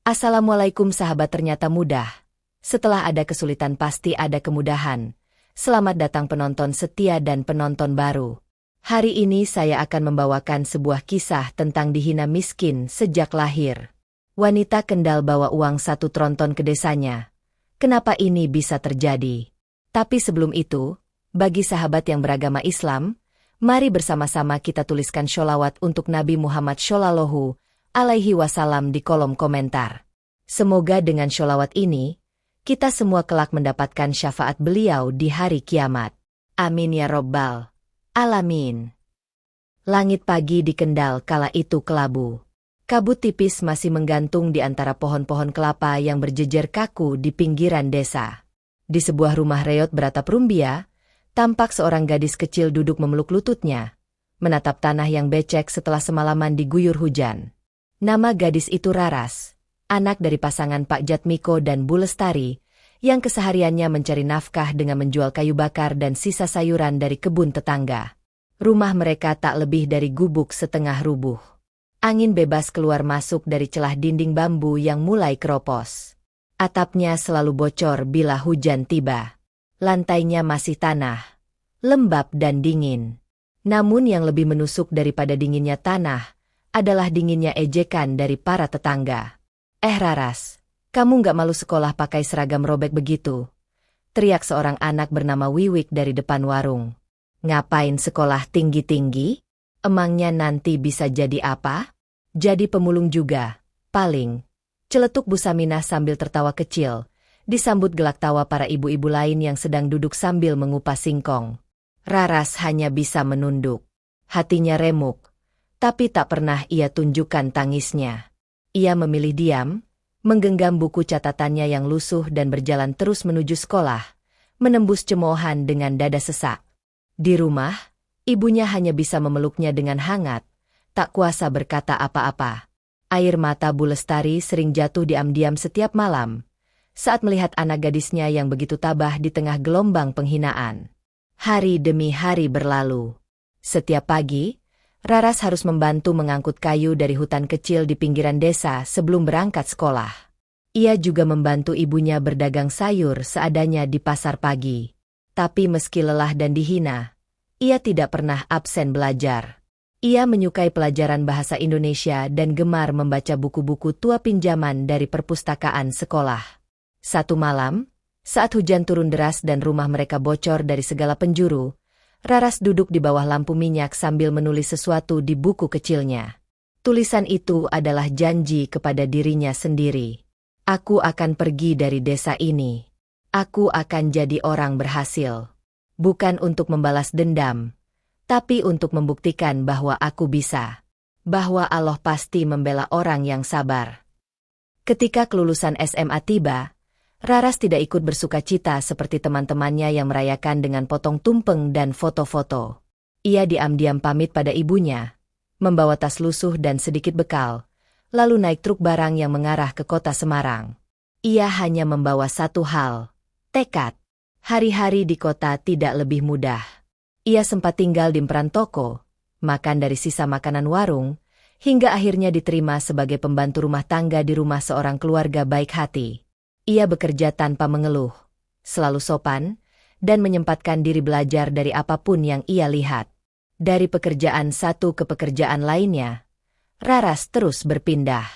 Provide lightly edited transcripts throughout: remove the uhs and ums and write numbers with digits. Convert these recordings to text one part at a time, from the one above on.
Assalamualaikum sahabat, ternyata mudah. Setelah ada kesulitan pasti ada kemudahan. Selamat datang penonton setia dan penonton baru. Hari ini saya akan membawakan sebuah kisah tentang dihina miskin sejak lahir. Wanita Kendal bawa uang 1 tronton ke desanya. Kenapa ini bisa terjadi? Tapi sebelum itu, bagi sahabat yang beragama Islam, mari bersama-sama kita tuliskan sholawat untuk Nabi Muhammad Shallallahu Alaihi Wasallam di kolom komentar. Semoga dengan sholawat ini, kita semua kelak mendapatkan syafaat beliau di hari kiamat. Amin ya robbal alamin. Langit pagi di Kendal kala itu kelabu. Kabut tipis masih menggantung di antara pohon-pohon kelapa yang berjejer kaku di pinggiran desa. Di sebuah rumah reot beratap rumbia, tampak seorang gadis kecil duduk memeluk lututnya, menatap tanah yang becek setelah semalaman diguyur hujan. Nama gadis itu Raras, anak dari pasangan Pak Jatmiko dan Bu Lestari, yang kesehariannya mencari nafkah dengan menjual kayu bakar dan sisa sayuran dari kebun tetangga. Rumah mereka tak lebih dari gubuk setengah rubuh. Angin bebas keluar masuk dari celah dinding bambu yang mulai keropos. Atapnya selalu bocor bila hujan tiba. Lantainya masih tanah, lembab dan dingin. Namun yang lebih menusuk daripada dinginnya tanah adalah dinginnya ejekan dari para tetangga. Raras, kamu nggak malu sekolah pakai seragam robek begitu? Teriak seorang anak bernama Wiwik dari depan warung. Ngapain sekolah tinggi-tinggi? Emangnya nanti bisa jadi apa? Jadi pemulung juga, paling. Celetuk Bu Saminah sambil tertawa kecil, disambut gelak tawa para ibu-ibu lain yang sedang duduk sambil mengupas singkong. Raras hanya bisa menunduk. Hatinya remuk, tapi tak pernah ia tunjukkan tangisnya. Ia memilih diam, menggenggam buku catatannya yang lusuh dan berjalan terus menuju sekolah, menembus cemoohan dengan dada sesak. Di rumah, ibunya hanya bisa memeluknya dengan hangat, tak kuasa berkata apa-apa. Air mata Bu Lestari sering jatuh diam-diam setiap malam, saat melihat anak gadisnya yang begitu tabah di tengah gelombang penghinaan. Hari demi hari berlalu. Setiap pagi, Raras harus membantu mengangkut kayu dari hutan kecil di pinggiran desa sebelum berangkat sekolah. Ia juga membantu ibunya berdagang sayur seadanya di pasar pagi. Tapi meski lelah dan dihina, ia tidak pernah absen belajar. Ia menyukai pelajaran bahasa Indonesia dan gemar membaca buku-buku tua pinjaman dari perpustakaan sekolah. Satu malam, saat hujan turun deras dan rumah mereka bocor dari segala penjuru, Raras duduk di bawah lampu minyak sambil menulis sesuatu di buku kecilnya. Tulisan itu adalah janji kepada dirinya sendiri. Aku akan pergi dari desa ini. Aku akan jadi orang berhasil. Bukan untuk membalas dendam, tapi untuk membuktikan bahwa aku bisa. Bahwa Allah pasti membela orang yang sabar. Ketika kelulusan SMA tiba, Raras tidak ikut bersukacita seperti teman-temannya yang merayakan dengan potong tumpeng dan foto-foto. Ia diam-diam pamit pada ibunya, membawa tas lusuh dan sedikit bekal, lalu naik truk barang yang mengarah ke kota Semarang. Ia hanya membawa satu hal, tekad. Hari-hari di kota tidak lebih mudah. Ia sempat tinggal di emperan toko, makan dari sisa makanan warung, hingga akhirnya diterima sebagai pembantu rumah tangga di rumah seorang keluarga baik hati. Ia bekerja tanpa mengeluh, selalu sopan, dan menyempatkan diri belajar dari apapun yang ia lihat. Dari pekerjaan satu ke pekerjaan lainnya, Raras terus berpindah.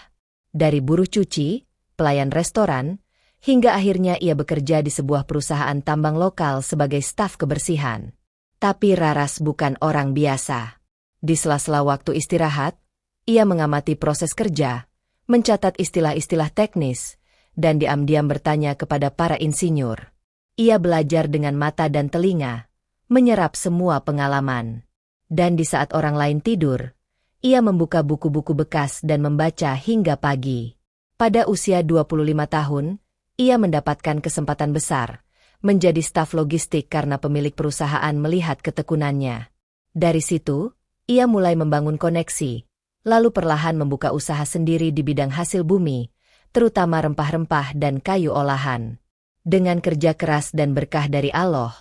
Dari buruh cuci, pelayan restoran, hingga akhirnya ia bekerja di sebuah perusahaan tambang lokal sebagai staf kebersihan. Tapi Raras bukan orang biasa. Di sela-sela waktu istirahat, ia mengamati proses kerja, mencatat istilah-istilah teknis, dan diam-diam bertanya kepada para insinyur. Ia belajar dengan mata dan telinga, menyerap semua pengalaman. Dan di saat orang lain tidur, ia membuka buku-buku bekas dan membaca hingga pagi. Pada usia 25 tahun, ia mendapatkan kesempatan besar, menjadi staf logistik karena pemilik perusahaan melihat ketekunannya. Dari situ, ia mulai membangun koneksi, lalu perlahan membuka usaha sendiri di bidang hasil bumi, terutama rempah-rempah dan kayu olahan. Dengan kerja keras dan berkah dari Allah,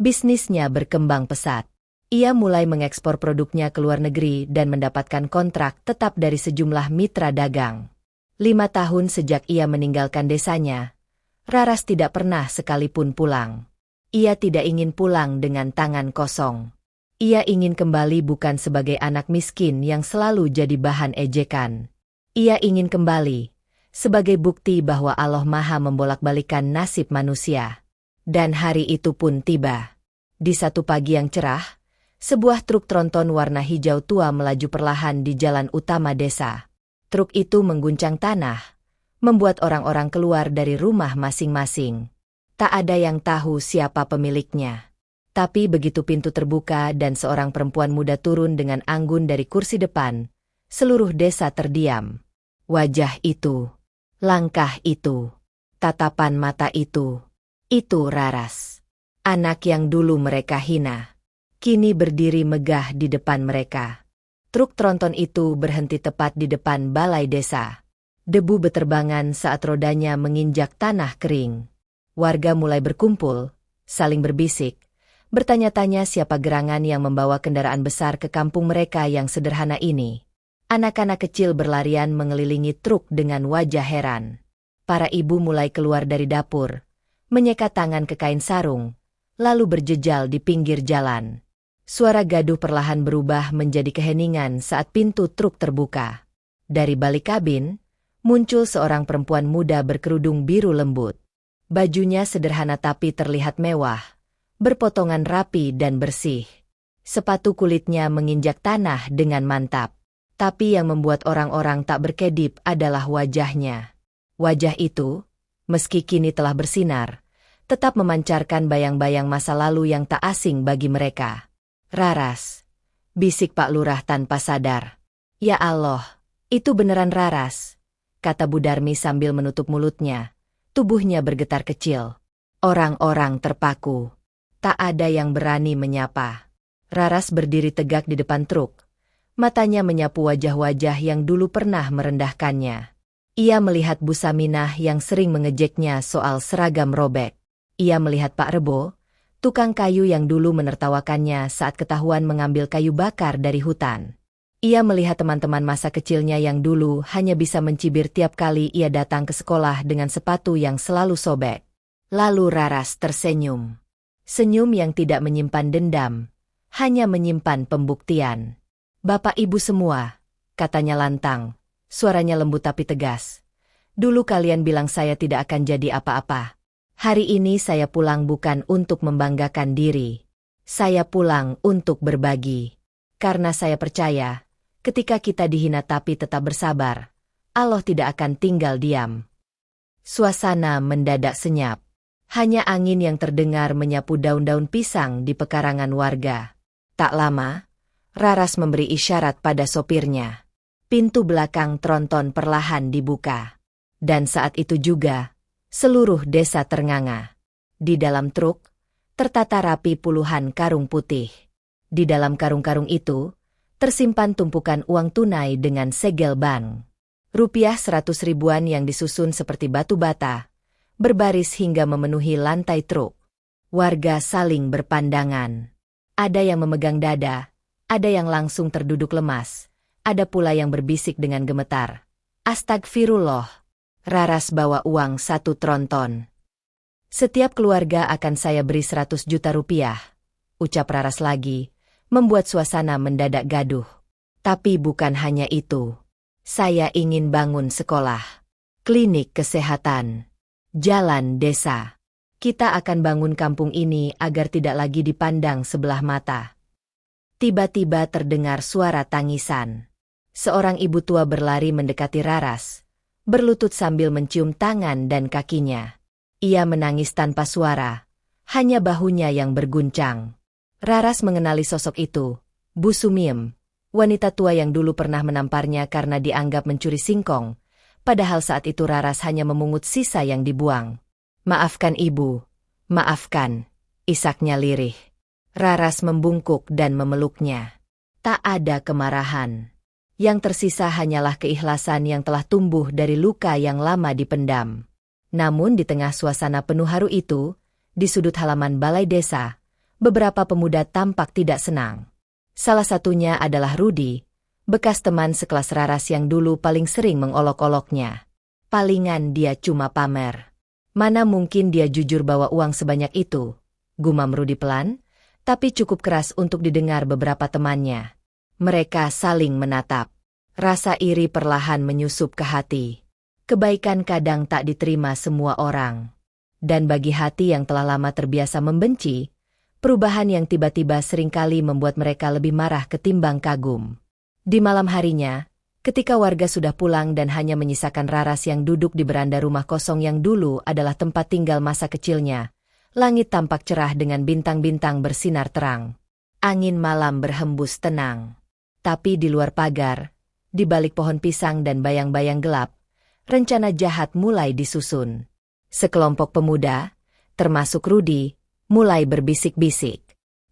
bisnisnya berkembang pesat. Ia mulai mengekspor produknya ke luar negeri dan mendapatkan kontrak tetap dari sejumlah mitra dagang. 5 tahun sejak ia meninggalkan desanya, Raras tidak pernah sekalipun pulang. Ia tidak ingin pulang dengan tangan kosong. Ia ingin kembali bukan sebagai anak miskin yang selalu jadi bahan ejekan. Ia ingin kembali sebagai bukti bahwa Allah Maha membolak-balikan nasib manusia. Dan hari itu pun tiba. Di satu pagi yang cerah, sebuah truk tronton warna hijau tua melaju perlahan di jalan utama desa. Truk itu mengguncang tanah, membuat orang-orang keluar dari rumah masing-masing. Tak ada yang tahu siapa pemiliknya. Tapi begitu pintu terbuka dan seorang perempuan muda turun dengan anggun dari kursi depan, seluruh desa terdiam. Wajah itu, langkah itu, tatapan mata itu Raras. Anak yang dulu mereka hina, kini berdiri megah di depan mereka. Truk tronton itu berhenti tepat di depan balai desa. Debu beterbangan saat rodanya menginjak tanah kering. Warga mulai berkumpul, saling berbisik, bertanya-tanya siapa gerangan yang membawa kendaraan besar ke kampung mereka yang sederhana ini. Anak-anak kecil berlarian mengelilingi truk dengan wajah heran. Para ibu mulai keluar dari dapur, menyekat tangan ke kain sarung, lalu berjejal di pinggir jalan. Suara gaduh perlahan berubah menjadi keheningan saat pintu truk terbuka. Dari balik kabin, muncul seorang perempuan muda berkerudung biru lembut. Bajunya sederhana tapi terlihat mewah, berpotongan rapi dan bersih. Sepatu kulitnya menginjak tanah dengan mantap. Tapi yang membuat orang-orang tak berkedip adalah wajahnya. Wajah itu, meski kini telah bersinar, tetap memancarkan bayang-bayang masa lalu yang tak asing bagi mereka. Raras, bisik Pak Lurah tanpa sadar. Ya Allah, itu beneran Raras, kata Bu Darmi sambil menutup mulutnya. Tubuhnya bergetar kecil. Orang-orang terpaku. Tak ada yang berani menyapa. Raras berdiri tegak di depan truk. Matanya menyapu wajah-wajah yang dulu pernah merendahkannya. Ia melihat Bu Saminah yang sering mengejeknya soal seragam robek. Ia melihat Pak Rebo, tukang kayu yang dulu menertawakannya saat ketahuan mengambil kayu bakar dari hutan. Ia melihat teman-teman masa kecilnya yang dulu hanya bisa mencibir tiap kali ia datang ke sekolah dengan sepatu yang selalu sobek. Lalu Raras tersenyum. Senyum yang tidak menyimpan dendam, hanya menyimpan pembuktian. Bapak Ibu semua, katanya lantang, suaranya lembut tapi tegas. Dulu kalian bilang saya tidak akan jadi apa-apa. Hari ini saya pulang bukan untuk membanggakan diri. Saya pulang untuk berbagi. Karena saya percaya, ketika kita dihina tapi tetap bersabar, Allah tidak akan tinggal diam. Suasana mendadak senyap. Hanya angin yang terdengar menyapu daun-daun pisang di pekarangan warga. Tak lama, Raras memberi isyarat pada sopirnya. Pintu belakang tronton perlahan dibuka. Dan saat itu juga, seluruh desa ternganga. Di dalam truk, tertata rapi puluhan karung putih. Di dalam karung-karung itu, tersimpan tumpukan uang tunai dengan segel bank. Rupiah 100 ribuan yang disusun seperti batu bata, berbaris hingga memenuhi lantai truk. Warga saling berpandangan. Ada yang memegang dada, ada yang langsung terduduk lemas, ada pula yang berbisik dengan gemetar. Astagfirullah. Raras bawa uang 1 tronton. Setiap keluarga akan saya beri 100 juta rupiah, ucap Raras lagi, membuat suasana mendadak gaduh. Tapi bukan hanya itu. Saya ingin bangun sekolah, klinik kesehatan, jalan desa. Kita akan bangun kampung ini agar tidak lagi dipandang sebelah mata. Tiba-tiba terdengar suara tangisan. Seorang ibu tua berlari mendekati Raras, berlutut sambil mencium tangan dan kakinya. Ia menangis tanpa suara, hanya bahunya yang berguncang. Raras mengenali sosok itu, Bu Sumiem, wanita tua yang dulu pernah menamparnya karena dianggap mencuri singkong, padahal saat itu Raras hanya memungut sisa yang dibuang. Maafkan ibu, maafkan, isaknya lirih. Raras membungkuk dan memeluknya. Tak ada kemarahan. Yang tersisa hanyalah keikhlasan yang telah tumbuh dari luka yang lama dipendam. Namun di tengah suasana penuh haru itu, di sudut halaman balai desa, beberapa pemuda tampak tidak senang. Salah satunya adalah Rudi, bekas teman sekelas Raras yang dulu paling sering mengolok-oloknya. Palingan dia cuma pamer. Mana mungkin dia jujur bawa uang sebanyak itu, gumam Rudi pelan, tapi cukup keras untuk didengar beberapa temannya. Mereka saling menatap. Rasa iri perlahan menyusup ke hati. Kebaikan kadang tak diterima semua orang. Dan bagi hati yang telah lama terbiasa membenci, perubahan yang tiba-tiba seringkali membuat mereka lebih marah ketimbang kagum. Di malam harinya, ketika warga sudah pulang dan hanya menyisakan Raras yang duduk di beranda rumah kosong yang dulu adalah tempat tinggal masa kecilnya, langit tampak cerah dengan bintang-bintang bersinar terang. Angin malam berhembus tenang. Tapi di luar pagar, di balik pohon pisang dan bayang-bayang gelap, rencana jahat mulai disusun. Sekelompok pemuda, termasuk Rudi, mulai berbisik-bisik.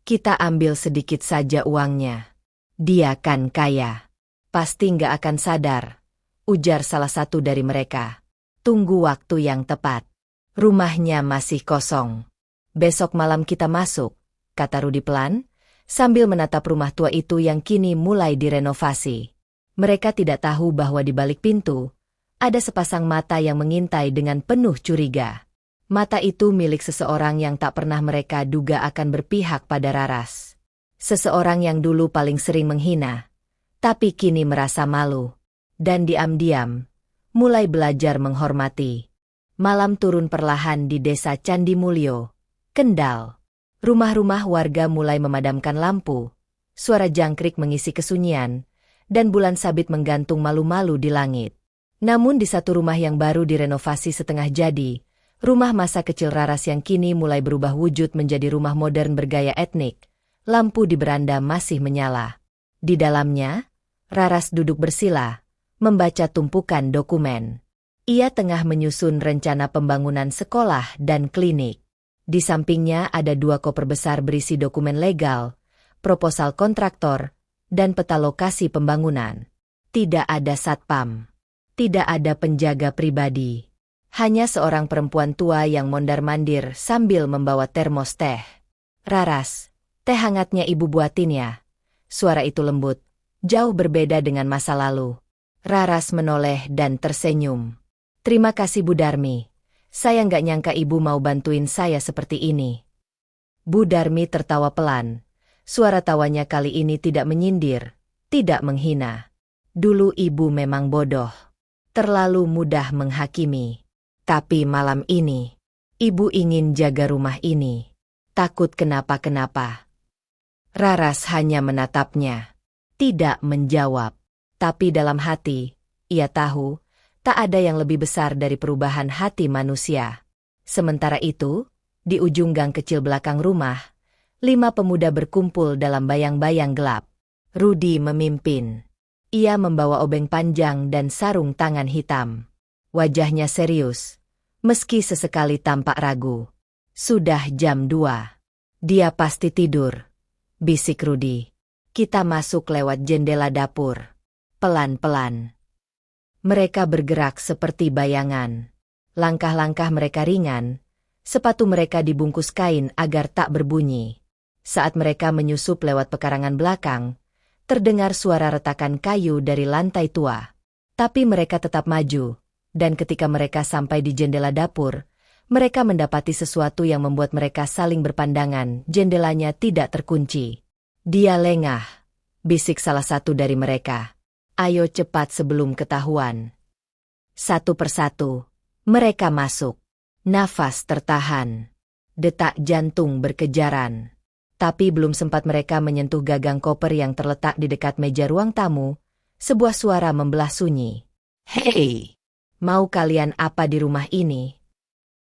Kita ambil sedikit saja uangnya. Dia kan kaya. Pasti nggak akan sadar, ujar salah satu dari mereka. Tunggu waktu yang tepat. Rumahnya masih kosong. Besok malam kita masuk, kata Rudi pelan, sambil menatap rumah tua itu yang kini mulai direnovasi. Mereka tidak tahu bahwa di balik pintu, ada sepasang mata yang mengintai dengan penuh curiga. Mata itu milik seseorang yang tak pernah mereka duga akan berpihak pada Raras. Seseorang yang dulu paling sering menghina, tapi kini merasa malu. Dan diam-diam, mulai belajar menghormati. Malam turun perlahan di desa Candi Mulyo, Kendal. Rumah-rumah warga mulai memadamkan lampu, suara jangkrik mengisi kesunyian, dan bulan sabit menggantung malu-malu di langit. Namun di satu rumah yang baru direnovasi setengah jadi, rumah masa kecil Raras yang kini mulai berubah wujud menjadi rumah modern bergaya etnik, lampu di beranda masih menyala. Di dalamnya, Raras duduk bersila, membaca tumpukan dokumen. Ia tengah menyusun rencana pembangunan sekolah dan klinik. Di sampingnya ada 2 koper besar berisi dokumen legal, proposal kontraktor, dan peta lokasi pembangunan. Tidak ada satpam. Tidak ada penjaga pribadi. Hanya seorang perempuan tua yang mondar-mandir sambil membawa termos teh. Raras, teh hangatnya ibu buatin ya. Suara itu lembut, jauh berbeda dengan masa lalu. Raras menoleh dan tersenyum. Terima kasih Bu Darmi. Saya nggak nyangka ibu mau bantuin saya seperti ini. Bu Darmi tertawa pelan. Suara tawanya kali ini tidak menyindir, tidak menghina. Dulu ibu memang bodoh. Terlalu mudah menghakimi. Tapi malam ini, ibu ingin jaga rumah ini. Takut kenapa-kenapa. Raras hanya menatapnya. Tidak menjawab. Tapi dalam hati, ia tahu, tak ada yang lebih besar dari perubahan hati manusia. Sementara itu, di ujung gang kecil belakang rumah, 5 pemuda berkumpul dalam bayang-bayang gelap. Rudi memimpin. Ia membawa obeng panjang dan sarung tangan hitam. Wajahnya serius, meski sesekali tampak ragu. Sudah jam 2. Dia pasti tidur, bisik Rudi. Kita masuk lewat jendela dapur. Pelan-pelan. Mereka bergerak seperti bayangan. Langkah-langkah mereka ringan, sepatu mereka dibungkus kain agar tak berbunyi. Saat mereka menyusup lewat pekarangan belakang, terdengar suara retakan kayu dari lantai tua. Tapi mereka tetap maju, dan ketika mereka sampai di jendela dapur, mereka mendapati sesuatu yang membuat mereka saling berpandangan. Jendelanya tidak terkunci. Dia lengah, bisik salah satu dari mereka. Ayo cepat sebelum ketahuan. Satu persatu, mereka masuk. Nafas tertahan. Detak jantung berkejaran. Tapi belum sempat mereka menyentuh gagang koper yang terletak di dekat meja ruang tamu, sebuah suara membelah sunyi. Hei, mau kalian apa di rumah ini?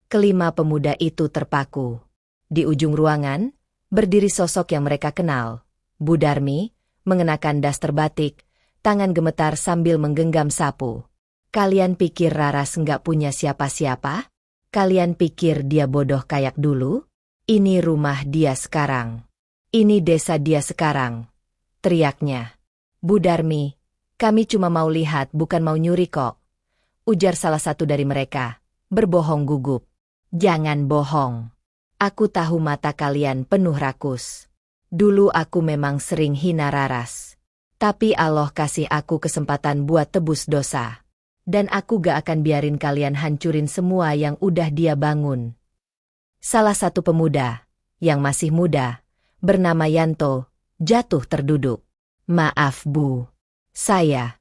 Kelima pemuda itu terpaku. Di ujung ruangan, berdiri sosok yang mereka kenal. Bu Darmi, mengenakan daster batik, tangan gemetar sambil menggenggam sapu. Kalian pikir Raras nggak punya siapa-siapa? Kalian pikir dia bodoh kayak dulu? Ini rumah dia sekarang. Ini desa dia sekarang. Teriaknya. Bu Darmi, kami cuma mau lihat bukan mau nyuri kok. Ujar salah satu dari mereka, berbohong gugup. Jangan bohong. Aku tahu mata kalian penuh rakus. Dulu aku memang sering hina Raras. Tapi Allah kasih aku kesempatan buat tebus dosa. Dan aku gak akan biarin kalian hancurin semua yang udah dia bangun. Salah satu pemuda, yang masih muda, bernama Yanto, jatuh terduduk. Maaf Bu. Saya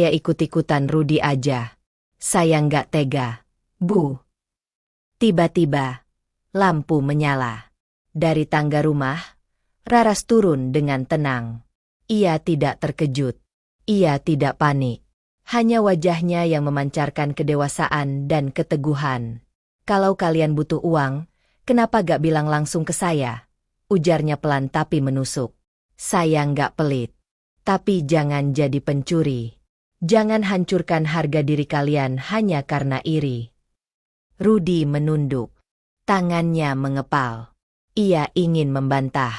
ikut-ikutan Rudi aja. Saya nggak tega, Bu. Tiba-tiba, lampu menyala. Dari tangga rumah, Raras turun dengan tenang. Ia tidak terkejut. Ia tidak panik. Hanya wajahnya yang memancarkan kedewasaan dan keteguhan. Kalau kalian butuh uang, kenapa gak bilang langsung ke saya? Ujarnya pelan tapi menusuk. Saya nggak pelit. Tapi jangan jadi pencuri. Jangan hancurkan harga diri kalian hanya karena iri. Rudi menunduk. Tangannya mengepal. Ia ingin membantah.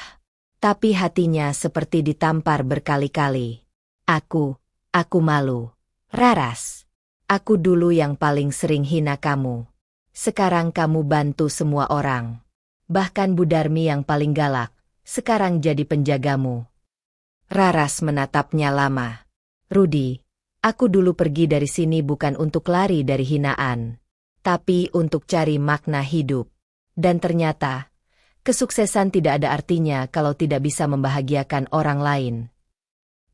Tapi hatinya seperti ditampar berkali-kali. Aku malu. Raras. Aku dulu yang paling sering hina kamu. Sekarang kamu bantu semua orang. Bahkan Bu Darmi yang paling galak, sekarang jadi penjagamu. Raras menatapnya lama. Rudi, aku dulu pergi dari sini bukan untuk lari dari hinaan, tapi untuk cari makna hidup. Dan ternyata, kesuksesan tidak ada artinya kalau tidak bisa membahagiakan orang lain.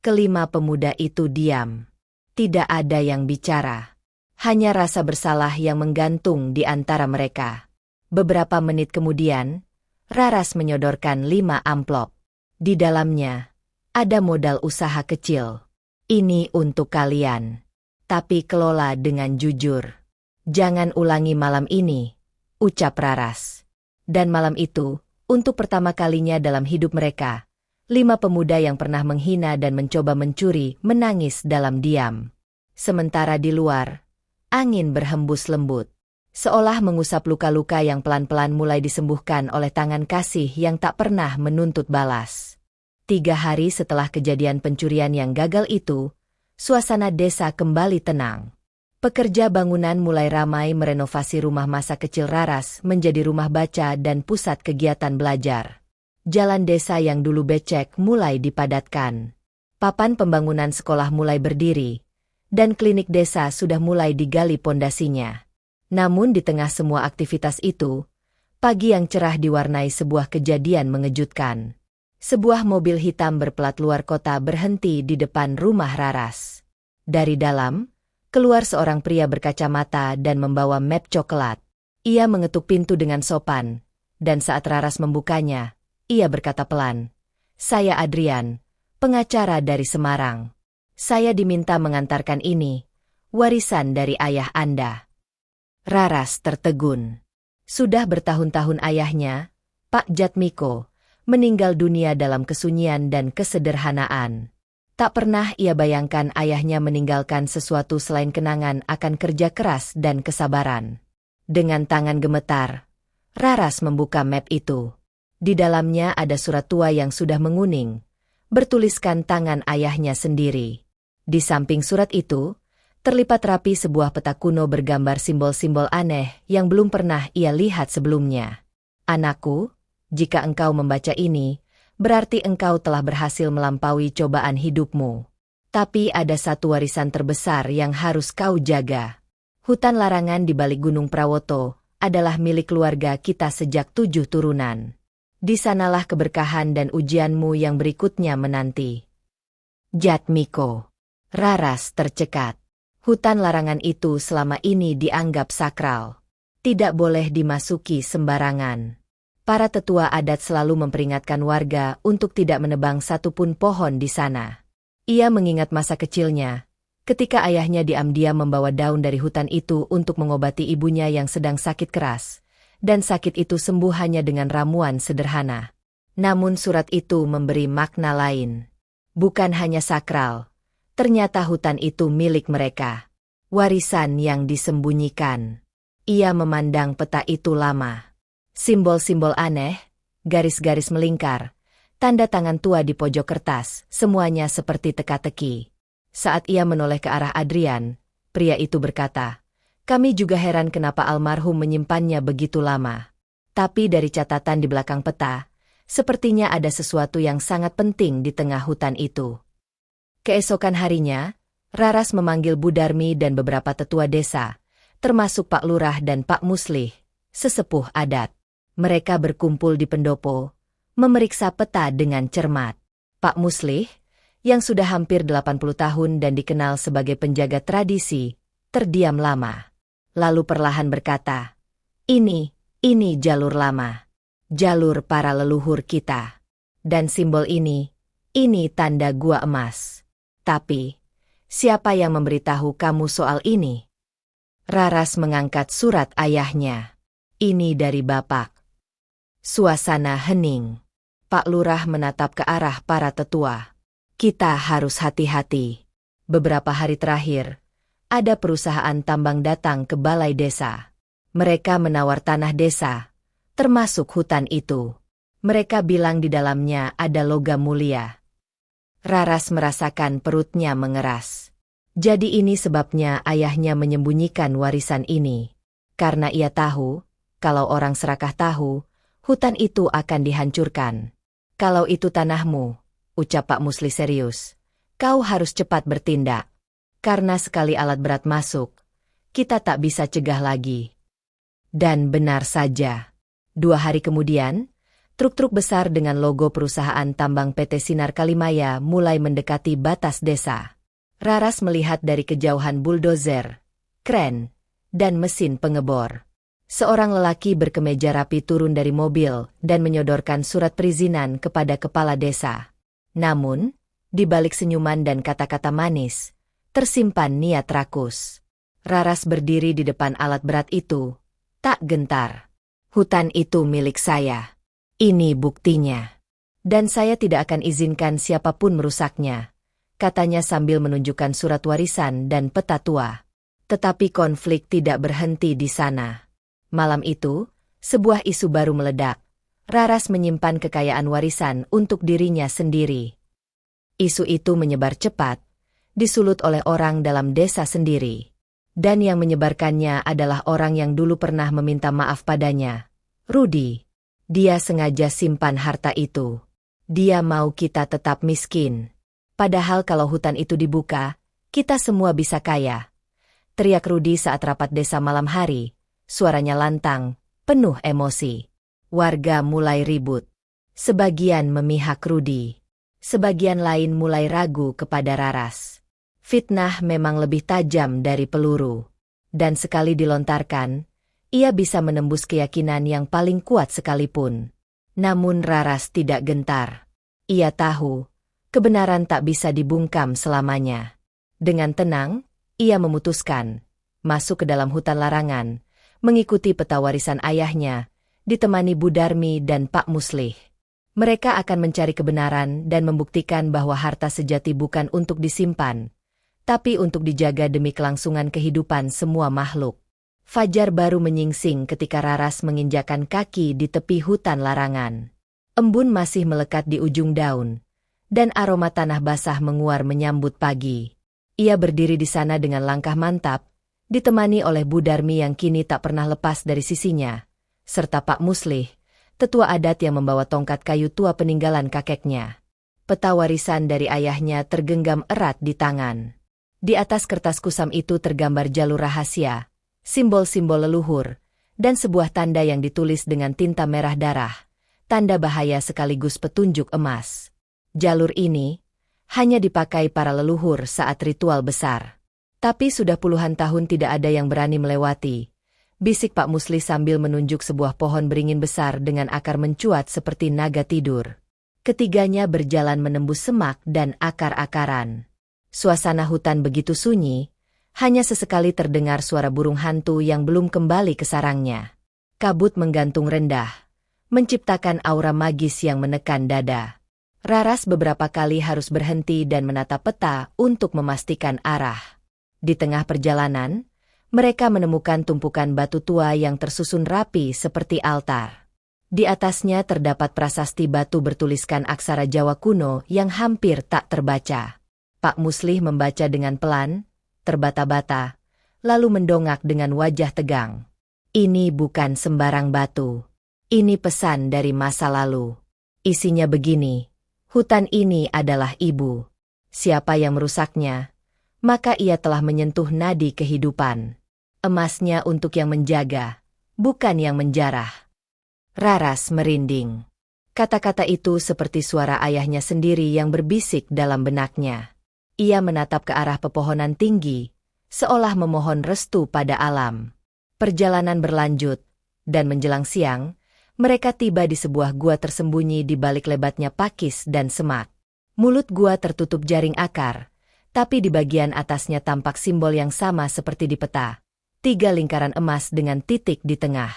Kelima pemuda itu diam. Tidak ada yang bicara. Hanya rasa bersalah yang menggantung di antara mereka. Beberapa menit kemudian, Raras menyodorkan 5 amplop. Di dalamnya, ada modal usaha kecil. Ini untuk kalian. Tapi kelola dengan jujur. Jangan ulangi malam ini, ucap Raras. Dan malam itu, untuk pertama kalinya dalam hidup mereka, 5 pemuda yang pernah menghina dan mencoba mencuri menangis dalam diam. Sementara di luar, angin berhembus lembut. Seolah mengusap luka-luka yang pelan-pelan mulai disembuhkan oleh tangan kasih yang tak pernah menuntut balas. 3 hari setelah kejadian pencurian yang gagal itu, suasana desa kembali tenang. Pekerja bangunan mulai ramai merenovasi rumah masa kecil Raras menjadi rumah baca dan pusat kegiatan belajar. Jalan desa yang dulu becek mulai dipadatkan. Papan pembangunan sekolah mulai berdiri, dan klinik desa sudah mulai digali pondasinya. Namun di tengah semua aktivitas itu, pagi yang cerah diwarnai sebuah kejadian mengejutkan. Sebuah mobil hitam berplat luar kota berhenti di depan rumah Raras. Dari dalam, keluar seorang pria berkacamata dan membawa map coklat. Ia mengetuk pintu dengan sopan, dan saat Raras membukanya, ia berkata pelan, "Saya Adrian, pengacara dari Semarang. Saya diminta mengantarkan ini, warisan dari ayah Anda." Raras tertegun. Sudah bertahun-tahun ayahnya, Pak Jatmiko, meninggal dunia dalam kesunyian dan kesederhanaan. Tak pernah ia bayangkan ayahnya meninggalkan sesuatu selain kenangan akan kerja keras dan kesabaran. Dengan tangan gemetar, Raras membuka map itu. Di dalamnya ada surat tua yang sudah menguning, bertuliskan tangan ayahnya sendiri. Di samping surat itu, terlipat rapi sebuah peta kuno bergambar simbol-simbol aneh yang belum pernah ia lihat sebelumnya. "Anakku, jika engkau membaca ini, berarti engkau telah berhasil melampaui cobaan hidupmu. Tapi ada satu warisan terbesar yang harus kau jaga. Hutan larangan di balik Gunung Prawoto adalah milik keluarga kita sejak 7 turunan. Di sanalah keberkahan dan ujianmu yang berikutnya menanti." Jatmiko. Raras tercekat. Hutan larangan itu selama ini dianggap sakral. Tidak boleh dimasuki sembarangan. Para tetua adat selalu memperingatkan warga untuk tidak menebang satupun pohon di sana. Ia mengingat masa kecilnya, ketika ayahnya diam-diam membawa daun dari hutan itu untuk mengobati ibunya yang sedang sakit keras. Dan sakit itu sembuh hanya dengan ramuan sederhana. Namun surat itu memberi makna lain. Bukan hanya sakral, ternyata hutan itu milik mereka. Warisan yang disembunyikan. Ia memandang peta itu lama. Simbol-simbol aneh, garis-garis melingkar, tanda tangan tua di pojok kertas, semuanya seperti teka-teki. Saat ia menoleh ke arah Adrian, pria itu berkata, "Kami juga heran kenapa almarhum menyimpannya begitu lama. Tapi dari catatan di belakang peta, sepertinya ada sesuatu yang sangat penting di tengah hutan itu." Keesokan harinya, Raras memanggil Bu Darmi dan beberapa tetua desa, termasuk Pak Lurah dan Pak Muslih, sesepuh adat. Mereka berkumpul di pendopo, memeriksa peta dengan cermat. Pak Muslih, yang sudah hampir 80 tahun dan dikenal sebagai penjaga tradisi, terdiam lama. Lalu perlahan berkata, Ini jalur lama. Jalur para leluhur kita. Dan simbol ini tanda gua emas. Tapi, siapa yang memberitahu kamu soal ini? Raras mengangkat surat ayahnya. Ini dari Bapak. Suasana hening. Pak Lurah menatap ke arah para tetua. Kita harus hati-hati. Beberapa hari terakhir, ada perusahaan tambang datang ke balai desa. Mereka menawar tanah desa, termasuk hutan itu. Mereka bilang di dalamnya ada logam mulia. Raras merasakan perutnya mengeras. Jadi ini sebabnya ayahnya menyembunyikan warisan ini. Karena ia tahu, kalau orang serakah tahu, hutan itu akan dihancurkan. Kalau itu tanahmu, ucap Pak Muslih serius, kau harus cepat bertindak. Karena sekali alat berat masuk, kita tak bisa cegah lagi. Dan benar saja. 2 hari kemudian, truk-truk besar dengan logo perusahaan tambang PT Sinar Kalimaya mulai mendekati batas desa. Raras melihat dari kejauhan buldozer, kren, dan mesin pengebor. Seorang lelaki berkemeja rapi turun dari mobil dan menyodorkan surat perizinan kepada kepala desa. Namun, di balik senyuman dan kata-kata manis, tersimpan niat rakus. Raras berdiri di depan alat berat itu, tak gentar. Hutan itu milik saya. Ini buktinya. Dan saya tidak akan izinkan siapapun merusaknya, katanya sambil menunjukkan surat warisan dan peta tua. Tetapi konflik tidak berhenti di sana. Malam itu, sebuah isu baru meledak. Raras menyimpan kekayaan warisan untuk dirinya sendiri. Isu itu menyebar cepat, disulut oleh orang dalam desa sendiri. Dan yang menyebarkannya adalah orang yang dulu pernah meminta maaf padanya, Rudi. Dia sengaja simpan harta itu. Dia mau kita tetap miskin. Padahal kalau hutan itu dibuka, kita semua bisa kaya. Teriak Rudi saat rapat desa malam hari. Suaranya lantang, penuh emosi. Warga mulai ribut. Sebagian memihak Rudi. Sebagian lain mulai ragu kepada Raras. Fitnah memang lebih tajam dari peluru. Dan sekali dilontarkan, ia bisa menembus keyakinan yang paling kuat sekalipun. Namun Raras tidak gentar. Ia tahu, kebenaran tak bisa dibungkam selamanya. Dengan tenang, ia memutuskan masuk ke dalam hutan larangan, mengikuti peta warisan ayahnya, ditemani Bu Darmi dan Pak Muslih. Mereka akan mencari kebenaran dan membuktikan bahwa harta sejati bukan untuk disimpan, tapi untuk dijaga demi kelangsungan kehidupan semua makhluk. Fajar baru menyingsing ketika Raras menginjakan kaki di tepi hutan larangan. Embun masih melekat di ujung daun, dan aroma tanah basah menguar menyambut pagi. Ia berdiri di sana dengan langkah mantap, ditemani oleh Bu Darmi yang kini tak pernah lepas dari sisinya, serta Pak Muslih, tetua adat yang membawa tongkat kayu tua peninggalan kakeknya. Peta warisan dari ayahnya tergenggam erat di tangan. Di atas kertas kusam itu tergambar jalur rahasia, simbol-simbol leluhur, dan sebuah tanda yang ditulis dengan tinta merah darah, tanda bahaya sekaligus petunjuk emas. Jalur ini hanya dipakai para leluhur saat ritual besar. Tapi sudah puluhan tahun tidak ada yang berani melewati, bisik Pak Muslih sambil menunjuk sebuah pohon beringin besar dengan akar mencuat seperti naga tidur. Ketiganya berjalan menembus semak dan akar-akaran. Suasana hutan begitu sunyi, hanya sesekali terdengar suara burung hantu yang belum kembali ke sarangnya. Kabut menggantung rendah, menciptakan aura magis yang menekan dada. Raras beberapa kali harus berhenti dan menatap peta untuk memastikan arah. Di tengah perjalanan, mereka menemukan tumpukan batu tua yang tersusun rapi seperti altar. Di atasnya terdapat prasasti batu bertuliskan aksara Jawa kuno yang hampir tak terbaca. Pak Muslih membaca dengan pelan, terbata-bata, lalu mendongak dengan wajah tegang. Ini bukan sembarang batu. Ini pesan dari masa lalu. Isinya begini, hutan ini adalah ibu. Siapa yang merusaknya, maka ia telah menyentuh nadi kehidupan. Emasnya untuk yang menjaga, bukan yang menjarah. Raras merinding. Kata-kata itu seperti suara ayahnya sendiri yang berbisik dalam benaknya. Ia menatap ke arah pepohonan tinggi, seolah memohon restu pada alam. Perjalanan berlanjut, dan menjelang siang, mereka tiba di sebuah gua tersembunyi di balik lebatnya pakis dan semak. Mulut gua tertutup jaring akar, tapi di bagian atasnya tampak simbol yang sama seperti di peta. 3 lingkaran emas dengan titik di tengah.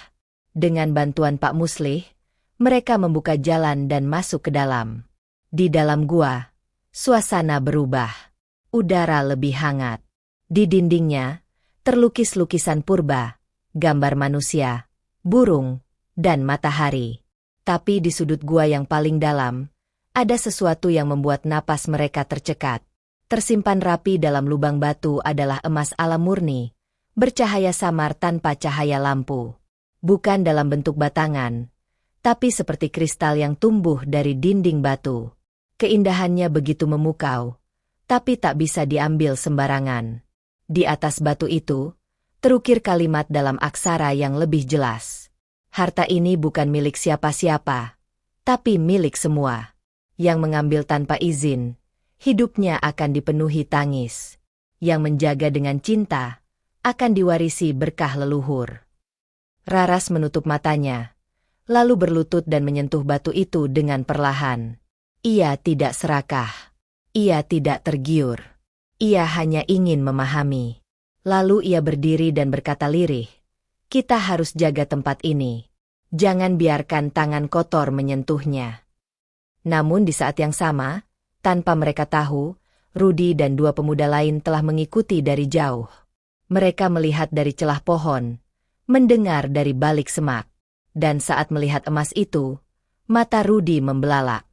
Dengan bantuan Pak Muslih, mereka membuka jalan dan masuk ke dalam. Di dalam gua, suasana berubah. Udara lebih hangat. Di dindingnya, terlukis lukisan purba, gambar manusia, burung, dan matahari. Tapi di sudut gua yang paling dalam, ada sesuatu yang membuat napas mereka tercekat. Tersimpan rapi dalam lubang batu adalah emas alam murni, bercahaya samar tanpa cahaya lampu. Bukan dalam bentuk batangan, tapi seperti kristal yang tumbuh dari dinding batu. Keindahannya begitu memukau, tapi tak bisa diambil sembarangan. Di atas batu itu, terukir kalimat dalam aksara yang lebih jelas. Harta ini bukan milik siapa-siapa, tapi milik semua. Yang mengambil tanpa izin, hidupnya akan dipenuhi tangis. Yang menjaga dengan cinta, akan diwarisi berkah leluhur. Raras menutup matanya, lalu berlutut dan menyentuh batu itu dengan perlahan. Ia tidak serakah. Ia tidak tergiur. Ia hanya ingin memahami. Lalu ia berdiri dan berkata lirih, "Kita harus jaga tempat ini. Jangan biarkan tangan kotor menyentuhnya." Namun di saat yang sama, tanpa mereka tahu, Rudi dan 2 pemuda lain telah mengikuti dari jauh. Mereka melihat dari celah pohon, mendengar dari balik semak. Dan saat melihat emas itu, mata Rudi membelalak.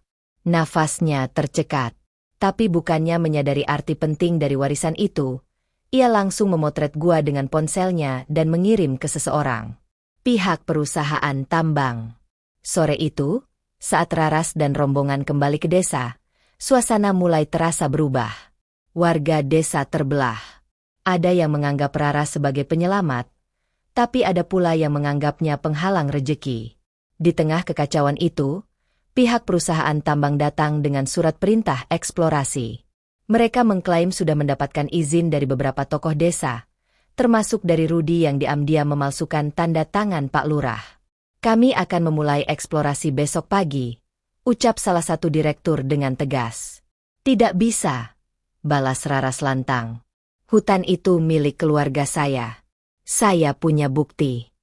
Nafasnya tercekat. Tapi bukannya menyadari arti penting dari warisan itu, ia langsung memotret gua dengan ponselnya dan mengirim ke seseorang. Pihak perusahaan tambang. Sore itu, saat Raras dan rombongan kembali ke desa, suasana mulai terasa berubah. Warga desa terbelah. Ada yang menganggap Raras sebagai penyelamat, tapi ada pula yang menganggapnya penghalang rejeki. Di tengah kekacauan itu, pihak perusahaan tambang datang dengan surat perintah eksplorasi. Mereka mengklaim sudah mendapatkan izin dari beberapa tokoh desa, termasuk dari Rudi yang diam-diam memalsukan tanda tangan Pak Lurah. "Kami akan memulai eksplorasi besok pagi," ucap salah satu direktur dengan tegas. "Tidak bisa," balas Raras lantang. "Hutan itu milik keluarga saya. Saya punya bukti."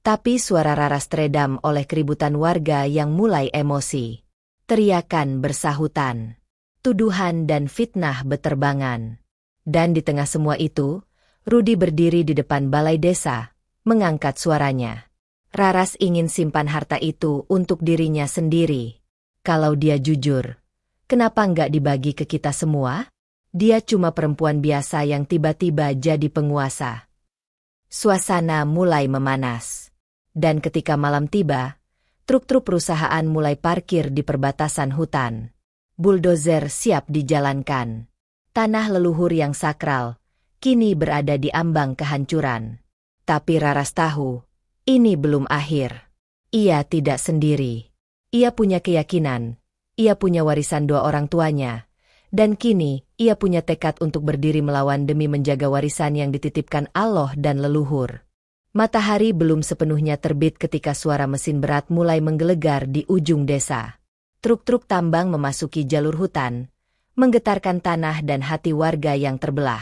Tapi suara Raras teredam oleh keributan warga yang mulai emosi. Teriakan bersahutan. Tuduhan dan fitnah beterbangan. Dan di tengah semua itu, Rudi berdiri di depan balai desa, mengangkat suaranya. Raras ingin simpan harta itu untuk dirinya sendiri. Kalau dia jujur, kenapa nggak dibagi ke kita semua? Dia cuma perempuan biasa yang tiba-tiba jadi penguasa. Suasana mulai memanas. Dan ketika malam tiba, truk-truk perusahaan mulai parkir di perbatasan hutan. Buldozer siap dijalankan. Tanah leluhur yang sakral, kini berada di ambang kehancuran. Tapi Raras tahu, ini belum akhir. Ia tidak sendiri. Ia punya keyakinan, ia punya warisan 2 orang tuanya. Dan kini, ia punya tekad untuk berdiri melawan demi menjaga warisan yang dititipkan Allah dan leluhur. Matahari belum sepenuhnya terbit ketika suara mesin berat mulai menggelegar di ujung desa. Truk-truk tambang memasuki jalur hutan, menggetarkan tanah dan hati warga yang terbelah.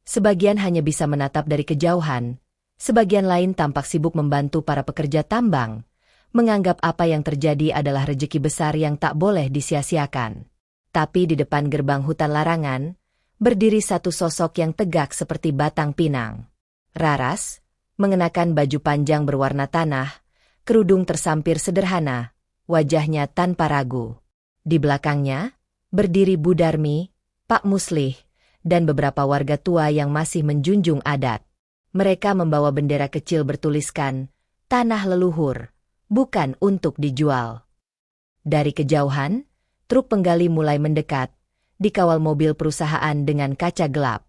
Sebagian hanya bisa menatap dari kejauhan, sebagian lain tampak sibuk membantu para pekerja tambang, menganggap apa yang terjadi adalah rejeki besar yang tak boleh disia-siakan. Tapi di depan gerbang hutan larangan, berdiri satu sosok yang tegak seperti batang pinang. Raras, mengenakan baju panjang berwarna tanah, kerudung tersampir sederhana, wajahnya tanpa ragu. Di belakangnya, berdiri Bu Darmi, Pak Muslih, dan beberapa warga tua yang masih menjunjung adat. Mereka membawa bendera kecil bertuliskan, "Tanah leluhur, bukan untuk dijual." Dari kejauhan, truk penggali mulai mendekat, dikawal mobil perusahaan dengan kaca gelap.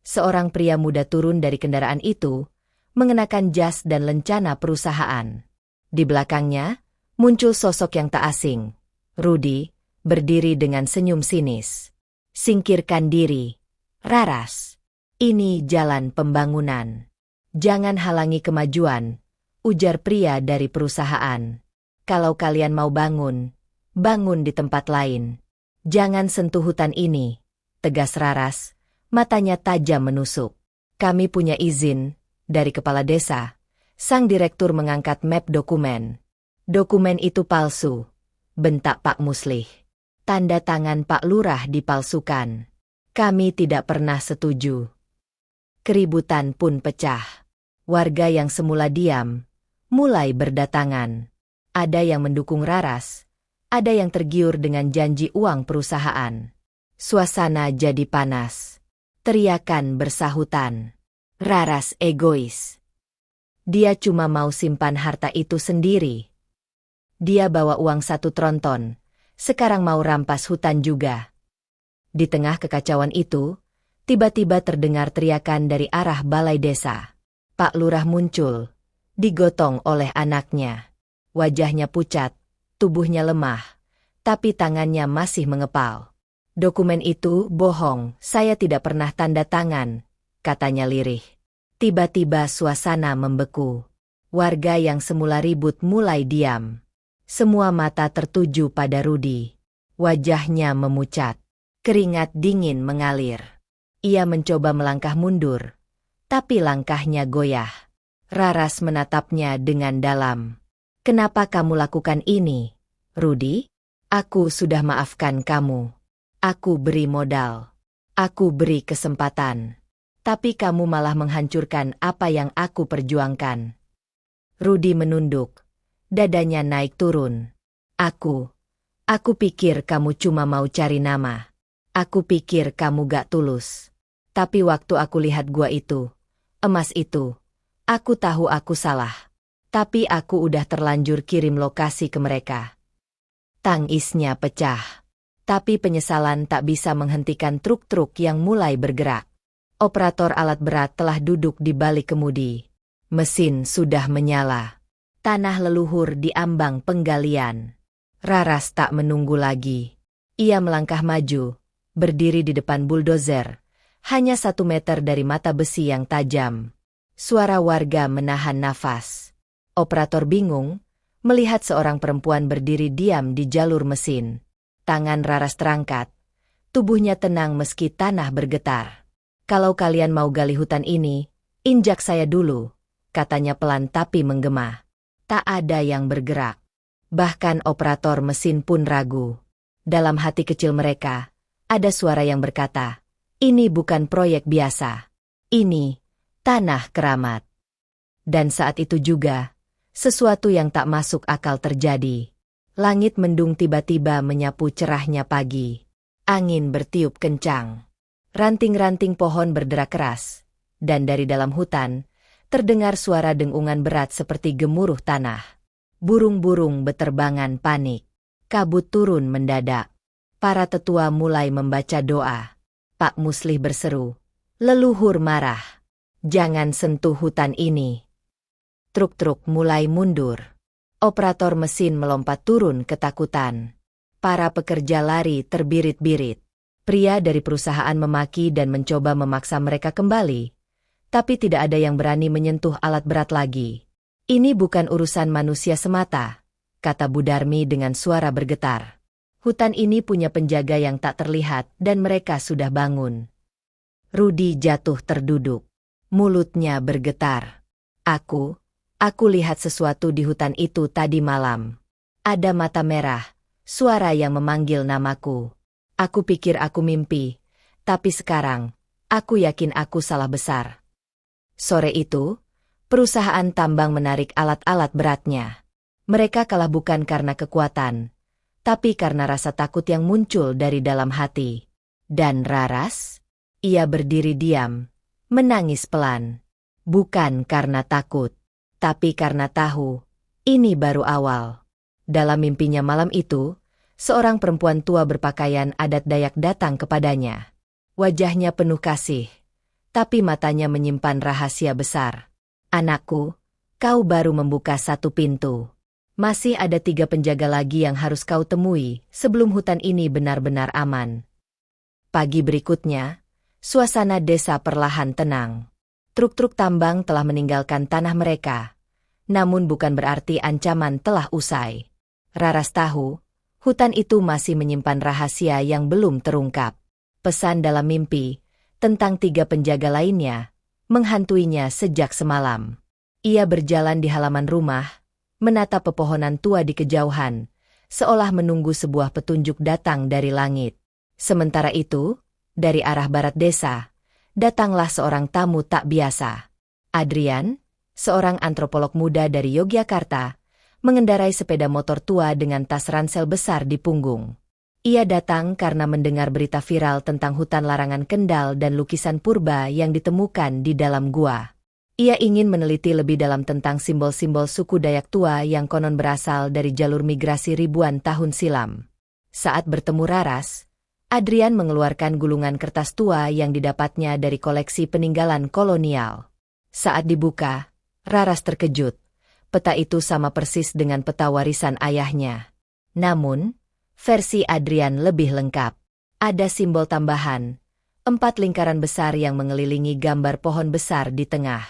Seorang pria muda turun dari kendaraan itu, mengenakan jas dan lencana perusahaan. Di belakangnya, muncul sosok yang tak asing. Rudy, berdiri dengan senyum sinis. Singkirkan diri, Raras. Ini jalan pembangunan. Jangan halangi kemajuan, ujar pria dari perusahaan. Kalau kalian mau bangun, bangun di tempat lain. Jangan sentuh hutan ini, tegas Raras, matanya tajam menusuk. Kami punya izin, dari kepala desa. Sang direktur mengangkat map dokumen. Dokumen itu palsu, bentak Pak Muslih. Tanda tangan Pak Lurah dipalsukan. Kami tidak pernah setuju. Keributan pun pecah. Warga yang semula diam, mulai berdatangan. Ada yang mendukung Raras, ada yang tergiur dengan janji uang perusahaan. Suasana jadi panas. Teriakan bersahutan. Raras egois. Dia cuma mau simpan harta itu sendiri. Dia bawa uang 1 tronton, sekarang mau rampas hutan juga. Di tengah kekacauan itu, tiba-tiba terdengar teriakan dari arah balai desa. Pak Lurah muncul, digotong oleh anaknya. Wajahnya pucat, tubuhnya lemah, tapi tangannya masih mengepal. Dokumen itu bohong, saya tidak pernah tanda tangan, katanya lirih. Tiba-tiba suasana membeku. Warga yang semula ribut mulai diam. Semua mata tertuju pada Rudy. Wajahnya memucat. Keringat dingin mengalir. Ia mencoba melangkah mundur, tapi langkahnya goyah. Raras menatapnya dengan dalam. Kenapa kamu lakukan ini, Rudy? Aku sudah maafkan kamu. Aku beri modal. Aku beri kesempatan. Tapi kamu malah menghancurkan apa yang aku perjuangkan. Rudy menunduk. Dadanya naik turun. Aku pikir kamu cuma mau cari nama. Aku pikir kamu gak tulus. Tapi waktu aku lihat gua itu, emas itu, aku tahu aku salah. Tapi aku udah terlanjur kirim lokasi ke mereka. Tangisnya pecah. Tapi penyesalan tak bisa menghentikan truk-truk yang mulai bergerak. Operator alat berat telah duduk di balik kemudi. Mesin sudah menyala. Tanah leluhur di ambang penggalian. Raras tak menunggu lagi. Ia melangkah maju, berdiri di depan buldozer, hanya 1 meter dari mata besi yang tajam. Suara warga menahan nafas. Operator bingung, melihat seorang perempuan berdiri diam di jalur mesin. Tangan Raras terangkat. Tubuhnya tenang meski tanah bergetar. Kalau kalian mau gali hutan ini, injak saya dulu, katanya pelan tapi menggema. Tak ada yang bergerak. Bahkan operator mesin pun ragu. Dalam hati kecil mereka, ada suara yang berkata, ini bukan proyek biasa. Ini tanah keramat. Dan saat itu juga, sesuatu yang tak masuk akal terjadi. Langit mendung tiba-tiba menyapu cerahnya pagi. Angin bertiup kencang. Ranting-ranting pohon berderak keras. Dan dari dalam hutan, terdengar suara dengungan berat seperti gemuruh tanah. Burung-burung beterbangan panik. Kabut turun mendadak. Para tetua mulai membaca doa. Pak Muslih berseru, leluhur marah. Jangan sentuh hutan ini. Truk-truk mulai mundur. Operator mesin melompat turun ketakutan. Para pekerja lari terbirit-birit. Pria dari perusahaan memaki dan mencoba memaksa mereka kembali. Tapi tidak ada yang berani menyentuh alat berat lagi. Ini bukan urusan manusia semata, kata Budarmi dengan suara bergetar. Hutan ini punya penjaga yang tak terlihat dan mereka sudah bangun. Rudy jatuh terduduk. Mulutnya bergetar. Aku lihat sesuatu di hutan itu tadi malam. Ada mata merah, suara yang memanggil namaku. Aku pikir aku mimpi, tapi sekarang, aku yakin aku salah besar. Sore itu, perusahaan tambang menarik alat-alat beratnya. Mereka kalah bukan karena kekuatan, tapi karena rasa takut yang muncul dari dalam hati. Dan Raras? Ia berdiri diam, menangis pelan. Bukan karena takut, tapi karena tahu, ini baru awal. Dalam mimpinya malam itu, seorang perempuan tua berpakaian adat Dayak datang kepadanya. Wajahnya penuh kasih, tapi matanya menyimpan rahasia besar. Anakku, kau baru membuka satu pintu. Masih ada 3 penjaga lagi yang harus kau temui sebelum hutan ini benar-benar aman. Pagi berikutnya, suasana desa perlahan tenang. Truk-truk tambang telah meninggalkan tanah mereka. Namun bukan berarti ancaman telah usai. Raras tahu, hutan itu masih menyimpan rahasia yang belum terungkap. Pesan dalam mimpi tentang 3 penjaga lainnya menghantuinya sejak semalam. Ia berjalan di halaman rumah, menatap pepohonan tua di kejauhan, seolah menunggu sebuah petunjuk datang dari langit. Sementara itu, dari arah barat desa, datanglah seorang tamu tak biasa. Adrian, seorang antropolog muda dari Yogyakarta, mengendarai sepeda motor tua dengan tas ransel besar di punggung. Ia datang karena mendengar berita viral tentang hutan larangan Kendal dan lukisan purba yang ditemukan di dalam gua. Ia ingin meneliti lebih dalam tentang simbol-simbol suku Dayak tua yang konon berasal dari jalur migrasi ribuan tahun silam. Saat bertemu Raras, Adrian mengeluarkan gulungan kertas tua yang didapatnya dari koleksi peninggalan kolonial. Saat dibuka, Raras terkejut. Peta itu sama persis dengan peta warisan ayahnya. Namun, versi Adrian lebih lengkap. Ada simbol tambahan, 4 lingkaran besar yang mengelilingi gambar pohon besar di tengah.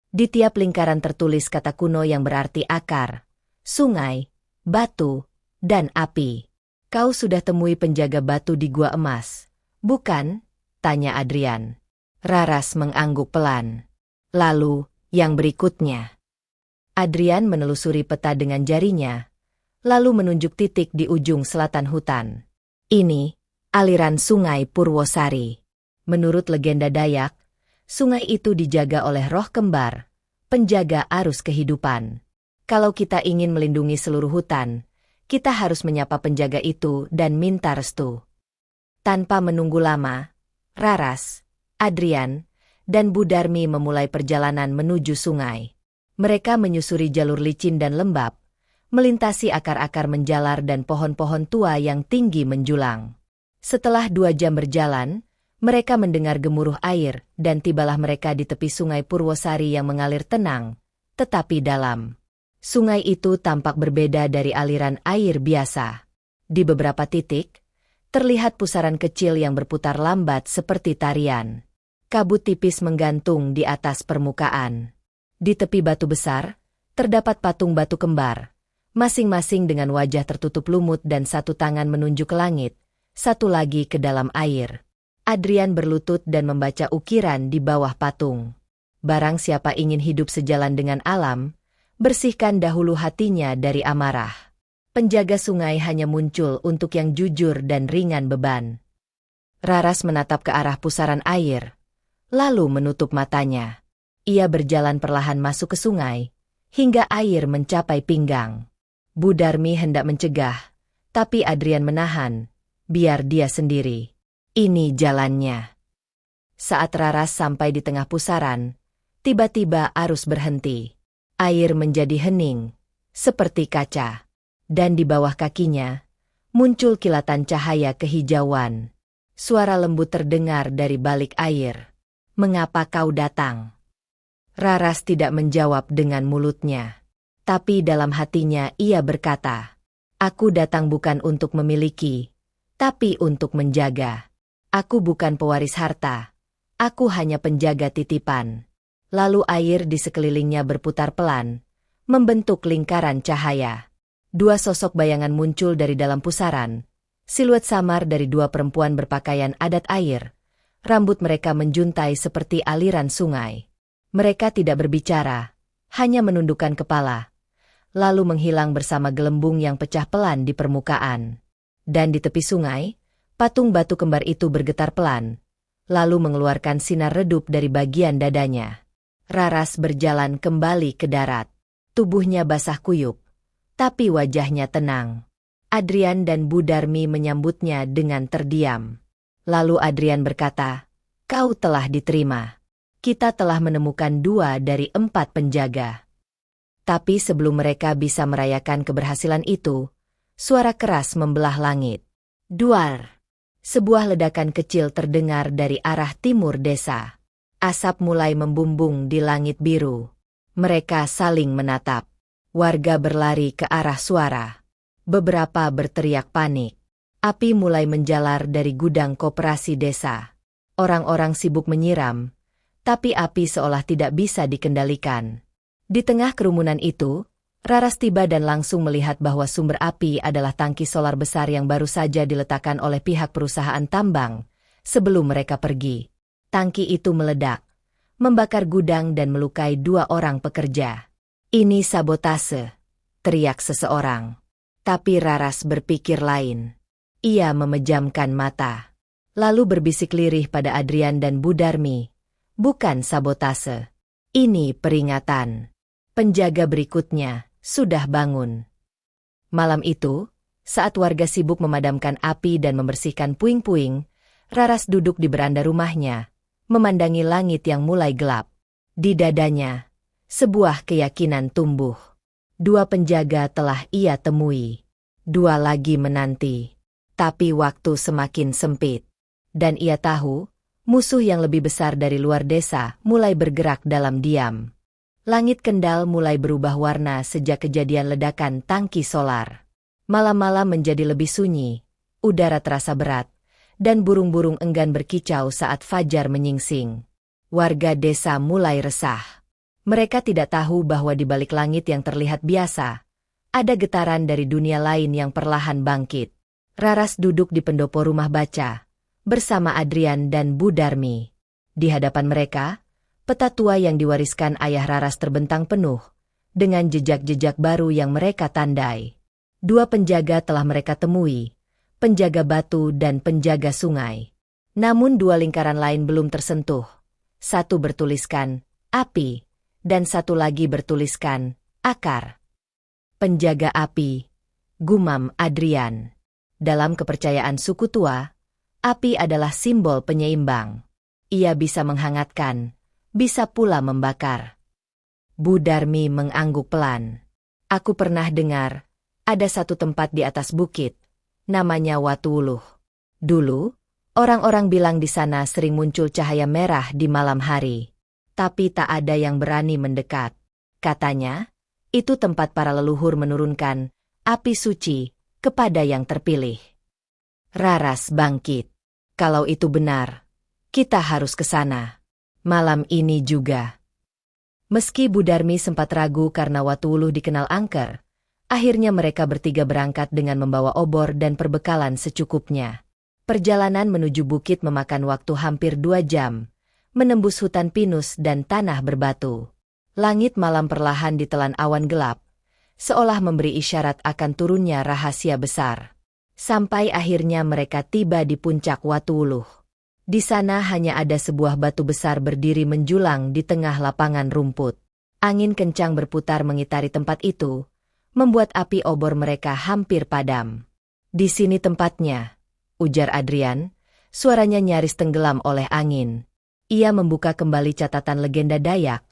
Di tiap lingkaran tertulis kata kuno yang berarti akar, sungai, batu, dan api. Kau sudah temui penjaga batu di gua emas, bukan? Tanya Adrian. Raras mengangguk pelan. Lalu, yang berikutnya. Adrian menelusuri peta dengan jarinya, lalu menunjuk titik di ujung selatan hutan. Ini, aliran sungai Purwosari. Menurut legenda Dayak, sungai itu dijaga oleh roh kembar, penjaga arus kehidupan. Kalau kita ingin melindungi seluruh hutan, kita harus menyapa penjaga itu dan minta restu. Tanpa menunggu lama, Raras, Adrian, dan Budarmi memulai perjalanan menuju sungai. Mereka menyusuri jalur licin dan lembab, melintasi akar-akar menjalar dan pohon-pohon tua yang tinggi menjulang. Setelah 2 jam berjalan, mereka mendengar gemuruh air dan tibalah mereka di tepi sungai Purwosari yang mengalir tenang, tetapi dalam. Sungai itu tampak berbeda dari aliran air biasa. Di beberapa titik, terlihat pusaran kecil yang berputar lambat seperti tarian. Kabut tipis menggantung di atas permukaan. Di tepi batu besar, terdapat patung batu kembar, masing-masing dengan wajah tertutup lumut dan satu tangan menunjuk ke langit, satu lagi ke dalam air. Adrian berlutut dan membaca ukiran di bawah patung. Barang siapa ingin hidup sejalan dengan alam, bersihkan dahulu hatinya dari amarah. Penjaga sungai hanya muncul untuk yang jujur dan ringan beban. Raras menatap ke arah pusaran air, lalu menutup matanya. Ia berjalan perlahan masuk ke sungai, hingga air mencapai pinggang. Budarmi hendak mencegah, tapi Adrian menahan, biar dia sendiri. Ini jalannya. Saat Raras sampai di tengah pusaran, tiba-tiba arus berhenti. Air menjadi hening, seperti kaca. Dan di bawah kakinya, muncul kilatan cahaya kehijauan. Suara lembut terdengar dari balik air. Mengapa kau datang? Raras tidak menjawab dengan mulutnya. Tapi dalam hatinya ia berkata, aku datang bukan untuk memiliki, tapi untuk menjaga. Aku bukan pewaris harta, aku hanya penjaga titipan. Lalu air di sekelilingnya berputar pelan, membentuk lingkaran cahaya. 2 sosok bayangan muncul dari dalam pusaran, siluet samar dari 2 perempuan berpakaian adat air. Rambut mereka menjuntai seperti aliran sungai. Mereka tidak berbicara, hanya menundukkan kepala, lalu menghilang bersama gelembung yang pecah pelan di permukaan. Dan di tepi sungai, patung batu kembar itu bergetar pelan, lalu mengeluarkan sinar redup dari bagian dadanya. Raras berjalan kembali ke darat. Tubuhnya basah kuyup, tapi wajahnya tenang. Adrian dan Budarmi menyambutnya dengan terdiam. Lalu Adrian berkata, kau telah diterima. Kita telah menemukan 2 dari 4 penjaga. Tapi sebelum mereka bisa merayakan keberhasilan itu, suara keras membelah langit. Duar! Sebuah ledakan kecil terdengar dari arah timur desa. Asap mulai membumbung di langit biru. Mereka saling menatap. Warga berlari ke arah suara. Beberapa berteriak panik. Api mulai menjalar dari gudang koperasi desa. Orang-orang sibuk menyiram, tapi api seolah tidak bisa dikendalikan. Di tengah kerumunan itu, Raras tiba dan langsung melihat bahwa sumber api adalah tangki solar besar yang baru saja diletakkan oleh pihak perusahaan tambang. Sebelum mereka pergi, tangki itu meledak, membakar gudang dan melukai 2 orang pekerja. Ini sabotase, teriak seseorang. Tapi Raras berpikir lain. Ia memejamkan mata, lalu berbisik lirih pada Adrian dan Bu Darmi. Bukan sabotase. Ini peringatan. Penjaga berikutnya sudah bangun. Malam itu, saat warga sibuk memadamkan api dan membersihkan puing-puing, Raras duduk di beranda rumahnya, memandangi langit yang mulai gelap. Di dadanya, sebuah keyakinan tumbuh. 2 penjaga telah ia temui. 2 lagi menanti. Tapi waktu semakin sempit. Dan ia tahu, musuh yang lebih besar dari luar desa mulai bergerak dalam diam. Langit kendal mulai berubah warna sejak kejadian ledakan tangki solar. Malam-malam menjadi lebih sunyi, udara terasa berat, dan burung-burung enggan berkicau saat fajar menyingsing. Warga desa mulai resah. Mereka tidak tahu bahwa di balik langit yang terlihat biasa, ada getaran dari dunia lain yang perlahan bangkit. Raras duduk di pendopo rumah baca, bersama Adrian dan Bu Darmi. Di hadapan mereka, peta tua yang diwariskan ayah Raras terbentang penuh, dengan jejak-jejak baru yang mereka tandai. 2 penjaga telah mereka temui, penjaga batu dan penjaga sungai. Namun 2 lingkaran lain belum tersentuh. 1 bertuliskan, api, dan 1 lagi bertuliskan, akar. Penjaga api, gumam Adrian. Dalam kepercayaan suku tua, api adalah simbol penyeimbang. Ia bisa menghangatkan, bisa pula membakar. Bu Darmi mengangguk pelan. Aku pernah dengar, ada satu tempat di atas bukit, namanya Watuwuluh. Dulu, orang-orang bilang di sana sering muncul cahaya merah di malam hari. Tapi tak ada yang berani mendekat. Katanya, itu tempat para leluhur menurunkan api suci kepada yang terpilih. Raras bangkit. Kalau itu benar, kita harus ke sana. Malam ini juga. Meski Bu Darmi sempat ragu karena Watuwuluh dikenal angker, akhirnya mereka bertiga berangkat dengan membawa obor dan perbekalan secukupnya. Perjalanan menuju bukit memakan waktu hampir 2 jam, menembus hutan pinus dan tanah berbatu. Langit malam perlahan ditelan awan gelap, seolah memberi isyarat akan turunnya rahasia besar. Sampai akhirnya mereka tiba di puncak Watuwuluh. Di sana hanya ada sebuah batu besar berdiri menjulang di tengah lapangan rumput. Angin kencang berputar mengitari tempat itu, membuat api obor mereka hampir padam. Di sini tempatnya, ujar Adrian, suaranya nyaris tenggelam oleh angin. Ia membuka kembali catatan legenda Dayak,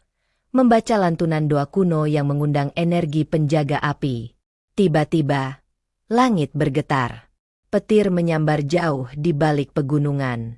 membaca lantunan doa kuno yang mengundang energi penjaga api. Tiba-tiba, langit bergetar. Petir menyambar jauh di balik pegunungan.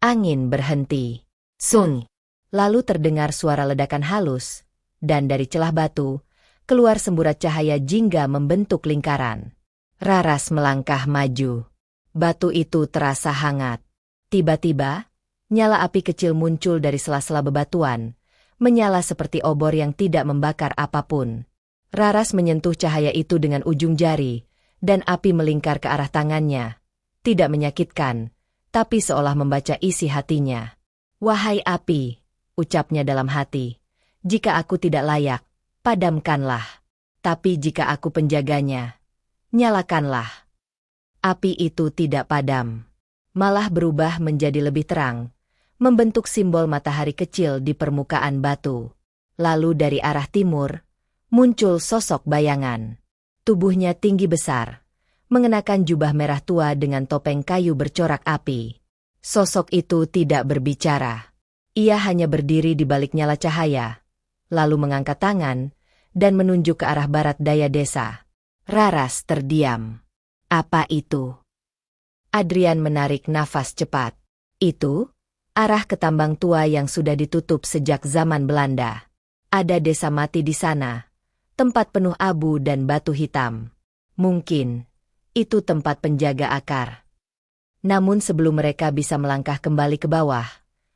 Angin berhenti. Sun. Lalu terdengar suara ledakan halus, dan dari celah batu, keluar semburat cahaya jingga membentuk lingkaran. Raras melangkah maju. Batu itu terasa hangat. Tiba-tiba, nyala api kecil muncul dari sela-sela bebatuan, menyala seperti obor yang tidak membakar apapun. Raras menyentuh cahaya itu dengan ujung jari, dan api melingkar ke arah tangannya. Tidak menyakitkan, tapi seolah membaca isi hatinya. Wahai api, ucapnya dalam hati, jika aku tidak layak, padamkanlah. Tapi jika aku penjaganya, nyalakanlah. Api itu tidak padam, malah berubah menjadi lebih terang, membentuk simbol matahari kecil di permukaan batu. Lalu dari arah timur, muncul sosok bayangan. Tubuhnya tinggi besar, mengenakan jubah merah tua dengan topeng kayu bercorak api. Sosok itu tidak berbicara. Ia hanya berdiri di balik nyala cahaya, lalu mengangkat tangan, dan menunjuk ke arah barat daya desa. Raras terdiam. Apa itu? Adrian menarik nafas cepat. Itu, Arah ke tambang tua yang sudah ditutup sejak zaman Belanda. Ada desa mati di sana. Tempat penuh abu dan batu hitam. Mungkin itu tempat penjaga akar. Namun sebelum mereka bisa melangkah kembali ke bawah,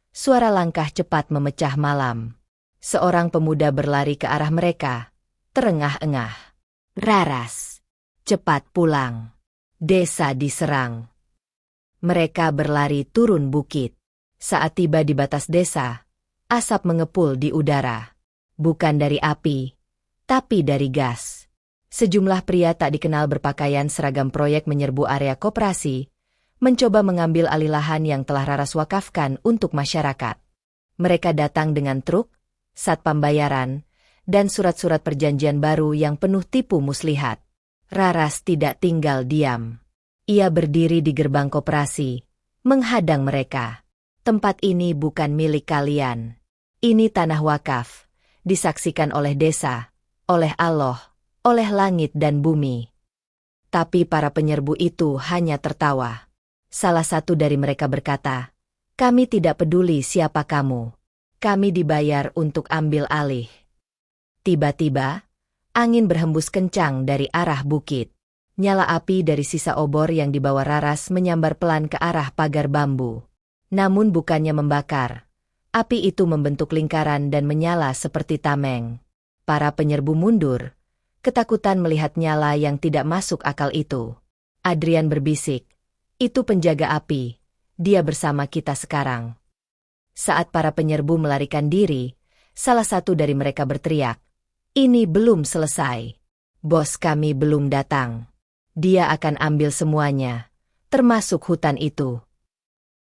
suara langkah cepat memecah malam. Seorang pemuda berlari ke arah mereka, terengah-engah. Raras, cepat pulang. Desa diserang. Mereka berlari turun bukit. Saat tiba di batas desa, asap mengepul di udara. Bukan dari api, tapi dari gas. Sejumlah pria tak dikenal berpakaian seragam proyek menyerbu area koperasi, mencoba mengambil alih lahan yang telah Raras wakafkan untuk masyarakat. Mereka datang dengan truk, satpam bayaran, dan surat-surat perjanjian baru yang penuh tipu muslihat. Raras tidak tinggal diam. Ia berdiri di gerbang koperasi, menghadang mereka. Tempat ini bukan milik kalian. Ini tanah wakaf, disaksikan oleh desa, oleh Allah, oleh langit dan bumi. Tapi para penyerbu itu hanya tertawa. Salah satu dari mereka berkata, "Kami tidak peduli siapa kamu. Kami dibayar untuk ambil alih." Tiba-tiba, angin berhembus kencang dari arah bukit. Nyala api dari sisa obor yang dibawa Raras menyambar pelan ke arah pagar bambu. Namun bukannya membakar. Api itu membentuk lingkaran dan menyala seperti tameng. Para penyerbu mundur, ketakutan melihat nyala yang tidak masuk akal itu. Adrian berbisik, "Itu penjaga api. Dia bersama kita sekarang." Saat para penyerbu melarikan diri, salah satu dari mereka berteriak, "Ini belum selesai. Bos kami belum datang. Dia akan ambil semuanya, termasuk hutan itu."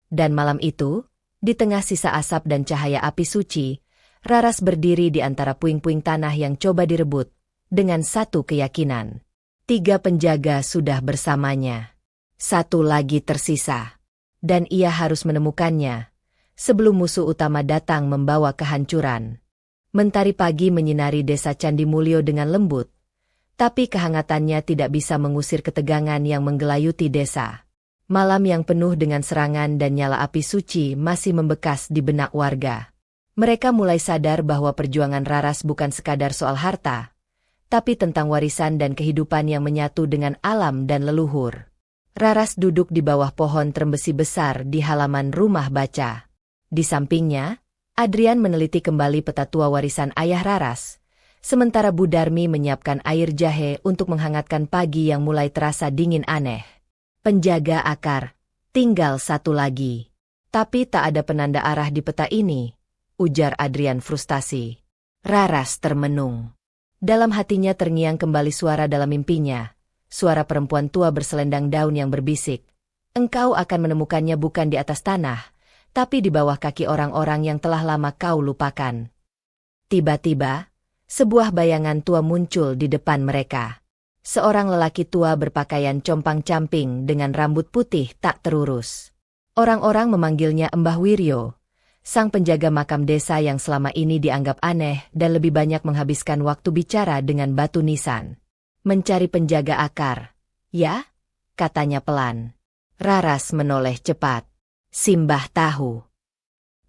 Dan malam itu, di tengah sisa asap dan cahaya api suci, Raras berdiri di antara puing-puing tanah yang coba direbut, dengan satu keyakinan. 3 penjaga sudah bersamanya. 1 lagi tersisa. Dan ia harus menemukannya, sebelum musuh utama datang membawa kehancuran. Mentari pagi menyinari desa Candi Mulyo dengan lembut, tapi kehangatannya tidak bisa mengusir ketegangan yang menggelayuti desa. Malam yang penuh dengan serangan dan nyala api suci masih membekas di benak warga. Mereka mulai sadar bahwa perjuangan Raras bukan sekadar soal harta, tapi tentang warisan dan kehidupan yang menyatu dengan alam dan leluhur. Raras duduk di bawah pohon trembesi besar di halaman rumah baca. Di sampingnya, Adrian meneliti kembali peta tua warisan ayah Raras, sementara Bu Darmi menyiapkan air jahe untuk menghangatkan pagi yang mulai terasa dingin aneh. Penjaga akar, tinggal 1 lagi. Tapi tak ada penanda arah di peta ini, ujar Adrian frustasi. Raras termenung. Dalam hatinya terngiang kembali suara dalam mimpinya, suara perempuan tua berselendang daun yang berbisik, "Engkau akan menemukannya bukan di atas tanah, tapi di bawah kaki orang-orang yang telah lama kau lupakan." Tiba-tiba, sebuah bayangan tua muncul di depan mereka. Seorang lelaki tua berpakaian compang-camping dengan rambut putih tak terurus. Orang-orang memanggilnya Mbah Wiryo, sang penjaga makam desa yang selama ini dianggap aneh dan lebih banyak menghabiskan waktu bicara dengan batu nisan. "Mencari penjaga akar, ya?" katanya pelan. Raras menoleh cepat. "Simbah tahu."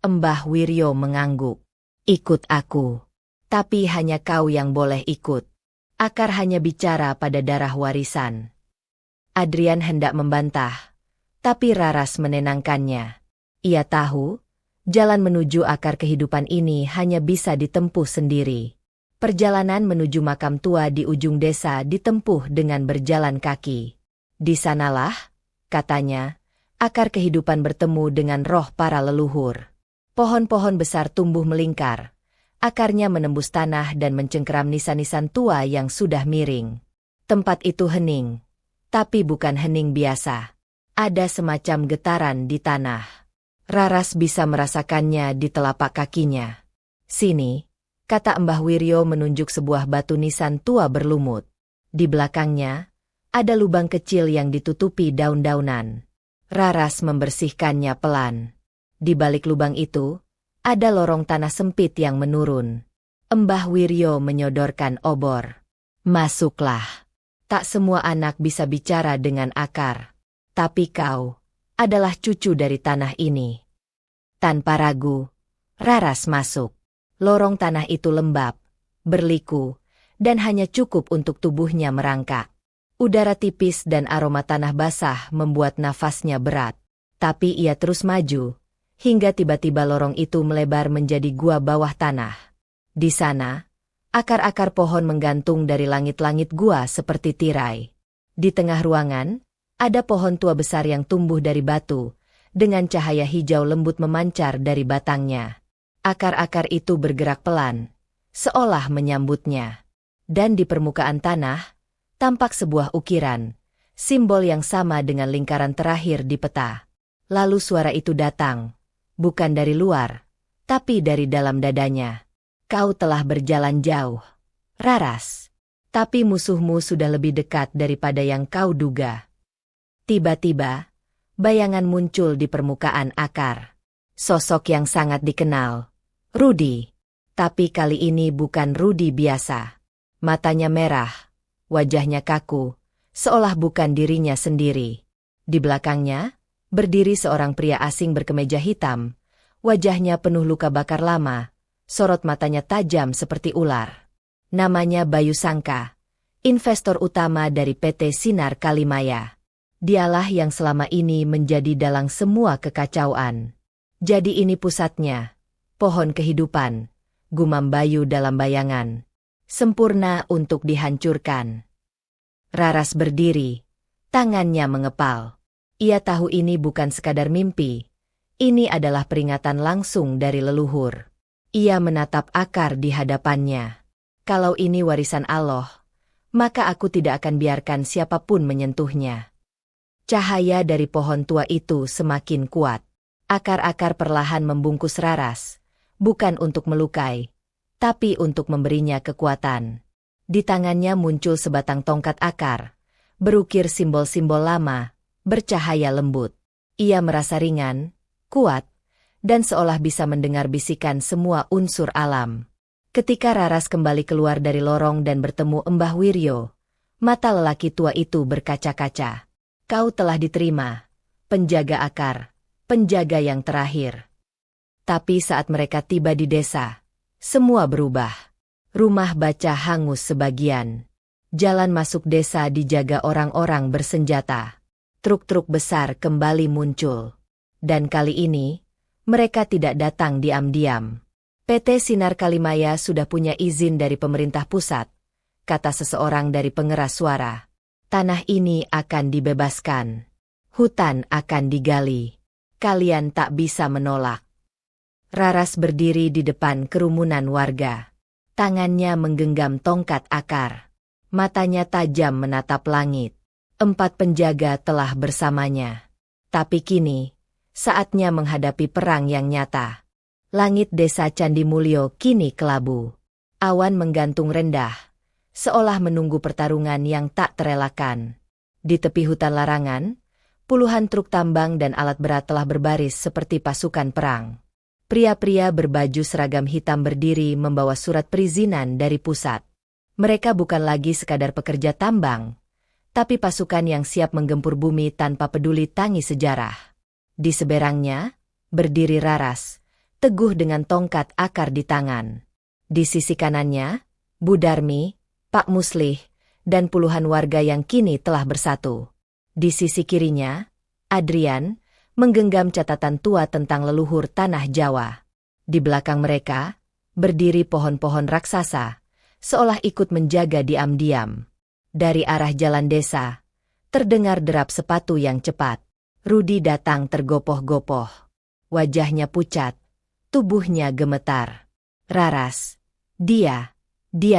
Mbah Wiryo mengangguk. "Ikut aku. Tapi hanya kau yang boleh ikut. Akar hanya bicara pada darah warisan." Adrian hendak membantah, tapi Raras menenangkannya. Ia tahu, jalan menuju akar kehidupan ini hanya bisa ditempuh sendiri. Perjalanan menuju makam tua di ujung desa ditempuh dengan berjalan kaki. "Di sanalah," katanya, "akar kehidupan bertemu dengan roh para leluhur." Pohon-pohon besar tumbuh melingkar. Akarnya menembus tanah dan mencengkeram nisan-nisan tua yang sudah miring. Tempat itu hening. Tapi bukan hening biasa. Ada semacam getaran di tanah. Raras bisa merasakannya di telapak kakinya. "Sini," kata Mbah Wiryo menunjuk sebuah batu nisan tua berlumut. Di belakangnya, ada lubang kecil yang ditutupi daun-daunan. Raras membersihkannya pelan. Di balik lubang itu, ada lorong tanah sempit yang menurun. Mbah Wiryo menyodorkan obor. "Masuklah. Tak semua anak bisa bicara dengan akar. Tapi kau adalah cucu dari tanah ini." Tanpa ragu, Raras masuk. Lorong tanah itu lembab, berliku, dan hanya cukup untuk tubuhnya merangkak. Udara tipis dan aroma tanah basah membuat nafasnya berat. Tapi ia terus maju, hingga tiba-tiba lorong itu melebar menjadi gua bawah tanah. Di sana, akar-akar pohon menggantung dari langit-langit gua seperti tirai. Di tengah ruangan, ada pohon tua besar yang tumbuh dari batu, dengan cahaya hijau lembut memancar dari batangnya. Akar-akar itu bergerak pelan, seolah menyambutnya. Dan di permukaan tanah, tampak sebuah ukiran, simbol yang sama dengan lingkaran terakhir di peta. Lalu suara itu datang, bukan dari luar, tapi dari dalam dadanya. Kau telah berjalan jauh, Raras. Tapi musuhmu sudah lebih dekat daripada yang kau duga. Tiba-tiba, bayangan muncul di permukaan akar. Sosok yang sangat dikenal, Rudy. Tapi kali ini bukan Rudy biasa. Matanya merah, wajahnya kaku, seolah bukan dirinya sendiri. Di belakangnya, berdiri seorang pria asing berkemeja hitam. Wajahnya penuh luka bakar lama, sorot matanya tajam seperti ular. Namanya Bayu Sangka, investor utama dari PT Sinar Kalimaya. Dialah yang selama ini menjadi dalang semua kekacauan. Jadi ini pusatnya, pohon kehidupan, gumam Bayu dalam bayangan. Sempurna untuk dihancurkan. Raras berdiri, tangannya mengepal. Ia tahu ini bukan sekadar mimpi. Ini adalah peringatan langsung dari leluhur. Ia menatap akar di hadapannya. Kalau ini warisan Allah, maka aku tidak akan biarkan siapapun menyentuhnya. Cahaya dari pohon tua itu semakin kuat. Akar-akar perlahan membungkus Raras, bukan untuk melukai, tapi untuk memberinya kekuatan. Di tangannya muncul sebatang tongkat akar, berukir simbol-simbol lama, bercahaya lembut. Ia merasa ringan, kuat, dan seolah bisa mendengar bisikan semua unsur alam. Ketika Raras kembali keluar dari lorong dan bertemu Mbah Wiryo, mata lelaki tua itu berkaca-kaca. Kau telah diterima, penjaga akar, penjaga yang terakhir. Tapi saat mereka tiba di desa, semua berubah. Rumah baca hangus sebagian. Jalan masuk desa dijaga orang-orang bersenjata. Truk-truk besar kembali muncul. Dan kali ini, mereka tidak datang diam-diam. PT Sinar Kalimaya sudah punya izin dari pemerintah pusat, kata seseorang dari pengeras suara. Tanah ini akan dibebaskan. Hutan akan digali. Kalian tak bisa menolak. Raras berdiri di depan kerumunan warga. Tangannya menggenggam tongkat akar. Matanya tajam menatap langit. 4 penjaga telah bersamanya. Tapi kini, saatnya menghadapi perang yang nyata. Langit desa Candi Mulyo kini kelabu. Awan menggantung rendah, seolah menunggu pertarungan yang tak terelakkan. Di tepi hutan larangan, puluhan truk tambang dan alat berat telah berbaris seperti pasukan perang. Pria-pria berbaju seragam hitam berdiri membawa surat perizinan dari pusat. Mereka bukan lagi sekadar pekerja tambang, tapi pasukan yang siap menggempur bumi tanpa peduli tangis sejarah. Di seberangnya, berdiri Raras, teguh dengan tongkat akar di tangan. Di sisi kanannya, Bu Darmi, Pak Muslih, dan puluhan warga yang kini telah bersatu. Di sisi kirinya, Adrian, menggenggam catatan tua tentang leluhur tanah Jawa. Di belakang mereka, berdiri pohon-pohon raksasa, seolah ikut menjaga diam-diam. Dari arah jalan desa, terdengar derap sepatu yang cepat. Rudy datang tergopoh-gopoh. Wajahnya pucat, tubuhnya gemetar. Raras, dia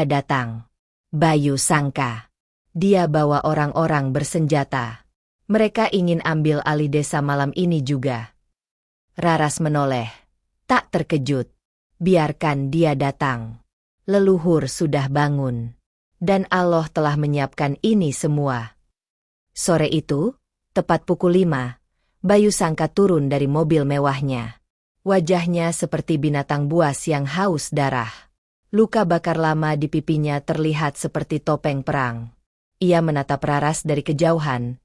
datang. Bayu Sangka. Dia bawa orang-orang bersenjata. Mereka ingin ambil alih desa malam ini juga. Raras menoleh, tak terkejut. Biarkan dia datang. Leluhur sudah bangun. Dan Allah telah menyiapkan ini semua. Sore itu, tepat pukul 5, Bayu Sangka turun dari mobil mewahnya. Wajahnya seperti binatang buas yang haus darah. Luka bakar lama di pipinya terlihat seperti topeng perang. Ia menatap Raras dari kejauhan,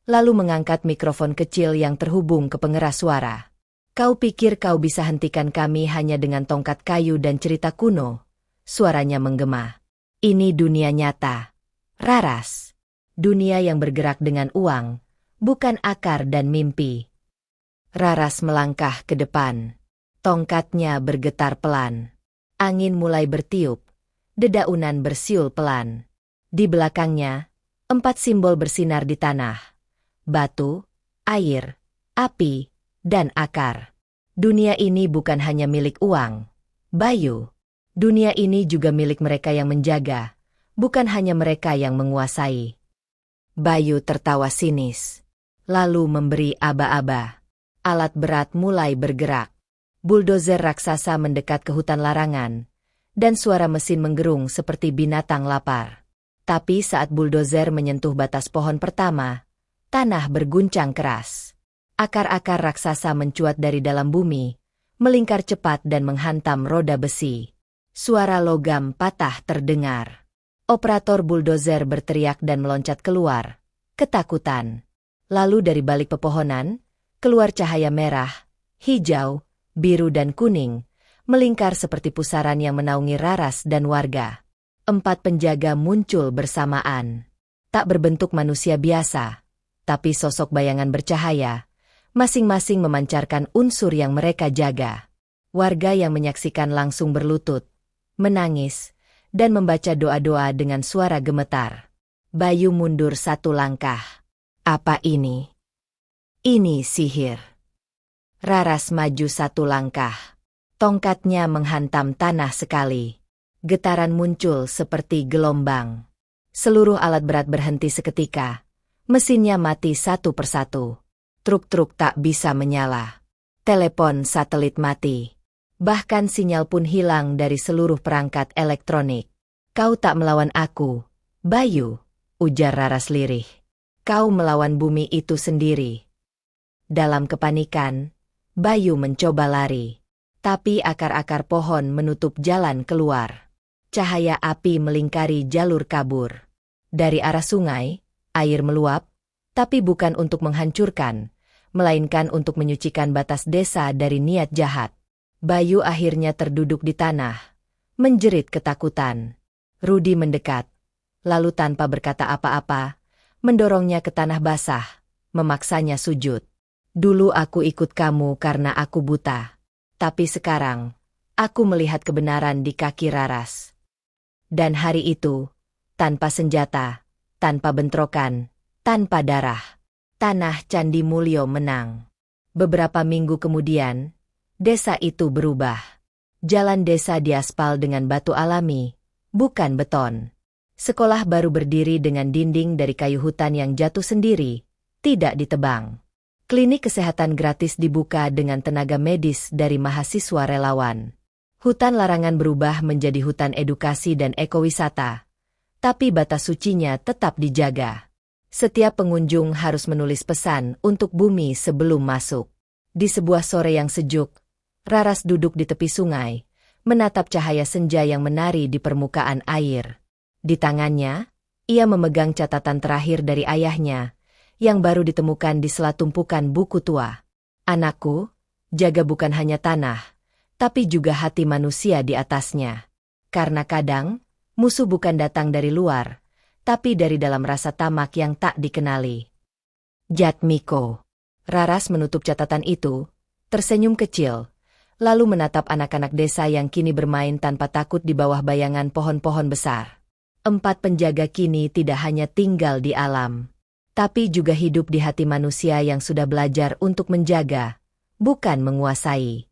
lalu mengangkat mikrofon kecil yang terhubung ke pengeras suara. Kau pikir kau bisa hentikan kami hanya dengan tongkat kayu dan cerita kuno? Suaranya menggema. Ini dunia nyata. Raras. Dunia yang bergerak dengan uang, bukan akar dan mimpi. Raras melangkah ke depan. Tongkatnya bergetar pelan. Angin mulai bertiup. Dedaunan bersiul pelan. Di belakangnya, 4 simbol bersinar di tanah. Batu, air, api, dan akar. Dunia ini bukan hanya milik uang, Bayu. Dunia ini juga milik mereka yang menjaga, bukan hanya mereka yang menguasai. Bayu tertawa sinis, lalu memberi aba-aba. Alat berat mulai bergerak. Buldozer raksasa mendekat ke hutan larangan, dan suara mesin menggerung seperti binatang lapar. Tapi saat buldozer menyentuh batas pohon pertama, tanah berguncang keras. Akar-akar raksasa mencuat dari dalam bumi, melingkar cepat dan menghantam roda besi. Suara logam patah terdengar. Operator buldozer berteriak dan meloncat keluar, ketakutan. Lalu dari balik pepohonan, keluar cahaya merah, hijau, biru dan kuning, melingkar seperti pusaran yang menaungi Raras dan warga. 4 penjaga muncul bersamaan. Tak berbentuk manusia biasa, tapi sosok bayangan bercahaya, masing-masing memancarkan unsur yang mereka jaga. Warga yang menyaksikan langsung berlutut, menangis, dan membaca doa-doa dengan suara gemetar. Bayu mundur 1 langkah. Apa ini? Ini sihir. Raras maju 1 langkah. Tongkatnya menghantam tanah sekali. Getaran muncul seperti gelombang. Seluruh alat berat berhenti seketika. Mesinnya mati satu persatu. Truk-truk tak bisa menyala. Telepon satelit mati. Bahkan sinyal pun hilang dari seluruh perangkat elektronik. Kau tak melawan aku, Bayu, ujar Raras lirih. Kau melawan bumi itu sendiri. Dalam kepanikan, Bayu mencoba lari. Tapi akar-akar pohon menutup jalan keluar. Cahaya api melingkari jalur kabur. Dari arah sungai, air meluap, tapi bukan untuk menghancurkan, melainkan untuk menyucikan batas desa dari niat jahat. Bayu akhirnya terduduk di tanah, menjerit ketakutan. Rudi mendekat, lalu tanpa berkata apa-apa, mendorongnya ke tanah basah, memaksanya sujud. Dulu aku ikut kamu karena aku buta. Tapi sekarang, aku melihat kebenaran di kaki Raras. Dan hari itu, tanpa senjata, tanpa bentrokan, tanpa darah, tanah Candi Mulyo menang. Beberapa minggu kemudian, desa itu berubah. Jalan desa diaspal dengan batu alami, bukan beton. Sekolah baru berdiri dengan dinding dari kayu hutan yang jatuh sendiri, tidak ditebang. Klinik kesehatan gratis dibuka dengan tenaga medis dari mahasiswa relawan. Hutan larangan berubah menjadi hutan edukasi dan ekowisata. Tapi batas sucinya tetap dijaga. Setiap pengunjung harus menulis pesan untuk bumi sebelum masuk. Di sebuah sore yang sejuk, Raras duduk di tepi sungai, menatap cahaya senja yang menari di permukaan air. Di tangannya, ia memegang catatan terakhir dari ayahnya, yang baru ditemukan di sela tumpukan buku tua. Anakku, jaga bukan hanya tanah, tapi juga hati manusia di atasnya. Karena kadang, musuh bukan datang dari luar, tapi dari dalam rasa tamak yang tak dikenali. Jatmiko. Raras menutup catatan itu, tersenyum kecil, lalu menatap anak-anak desa yang kini bermain tanpa takut di bawah bayangan pohon-pohon besar. 4 penjaga kini tidak hanya tinggal di alam, tapi juga hidup di hati manusia yang sudah belajar untuk menjaga, bukan menguasai.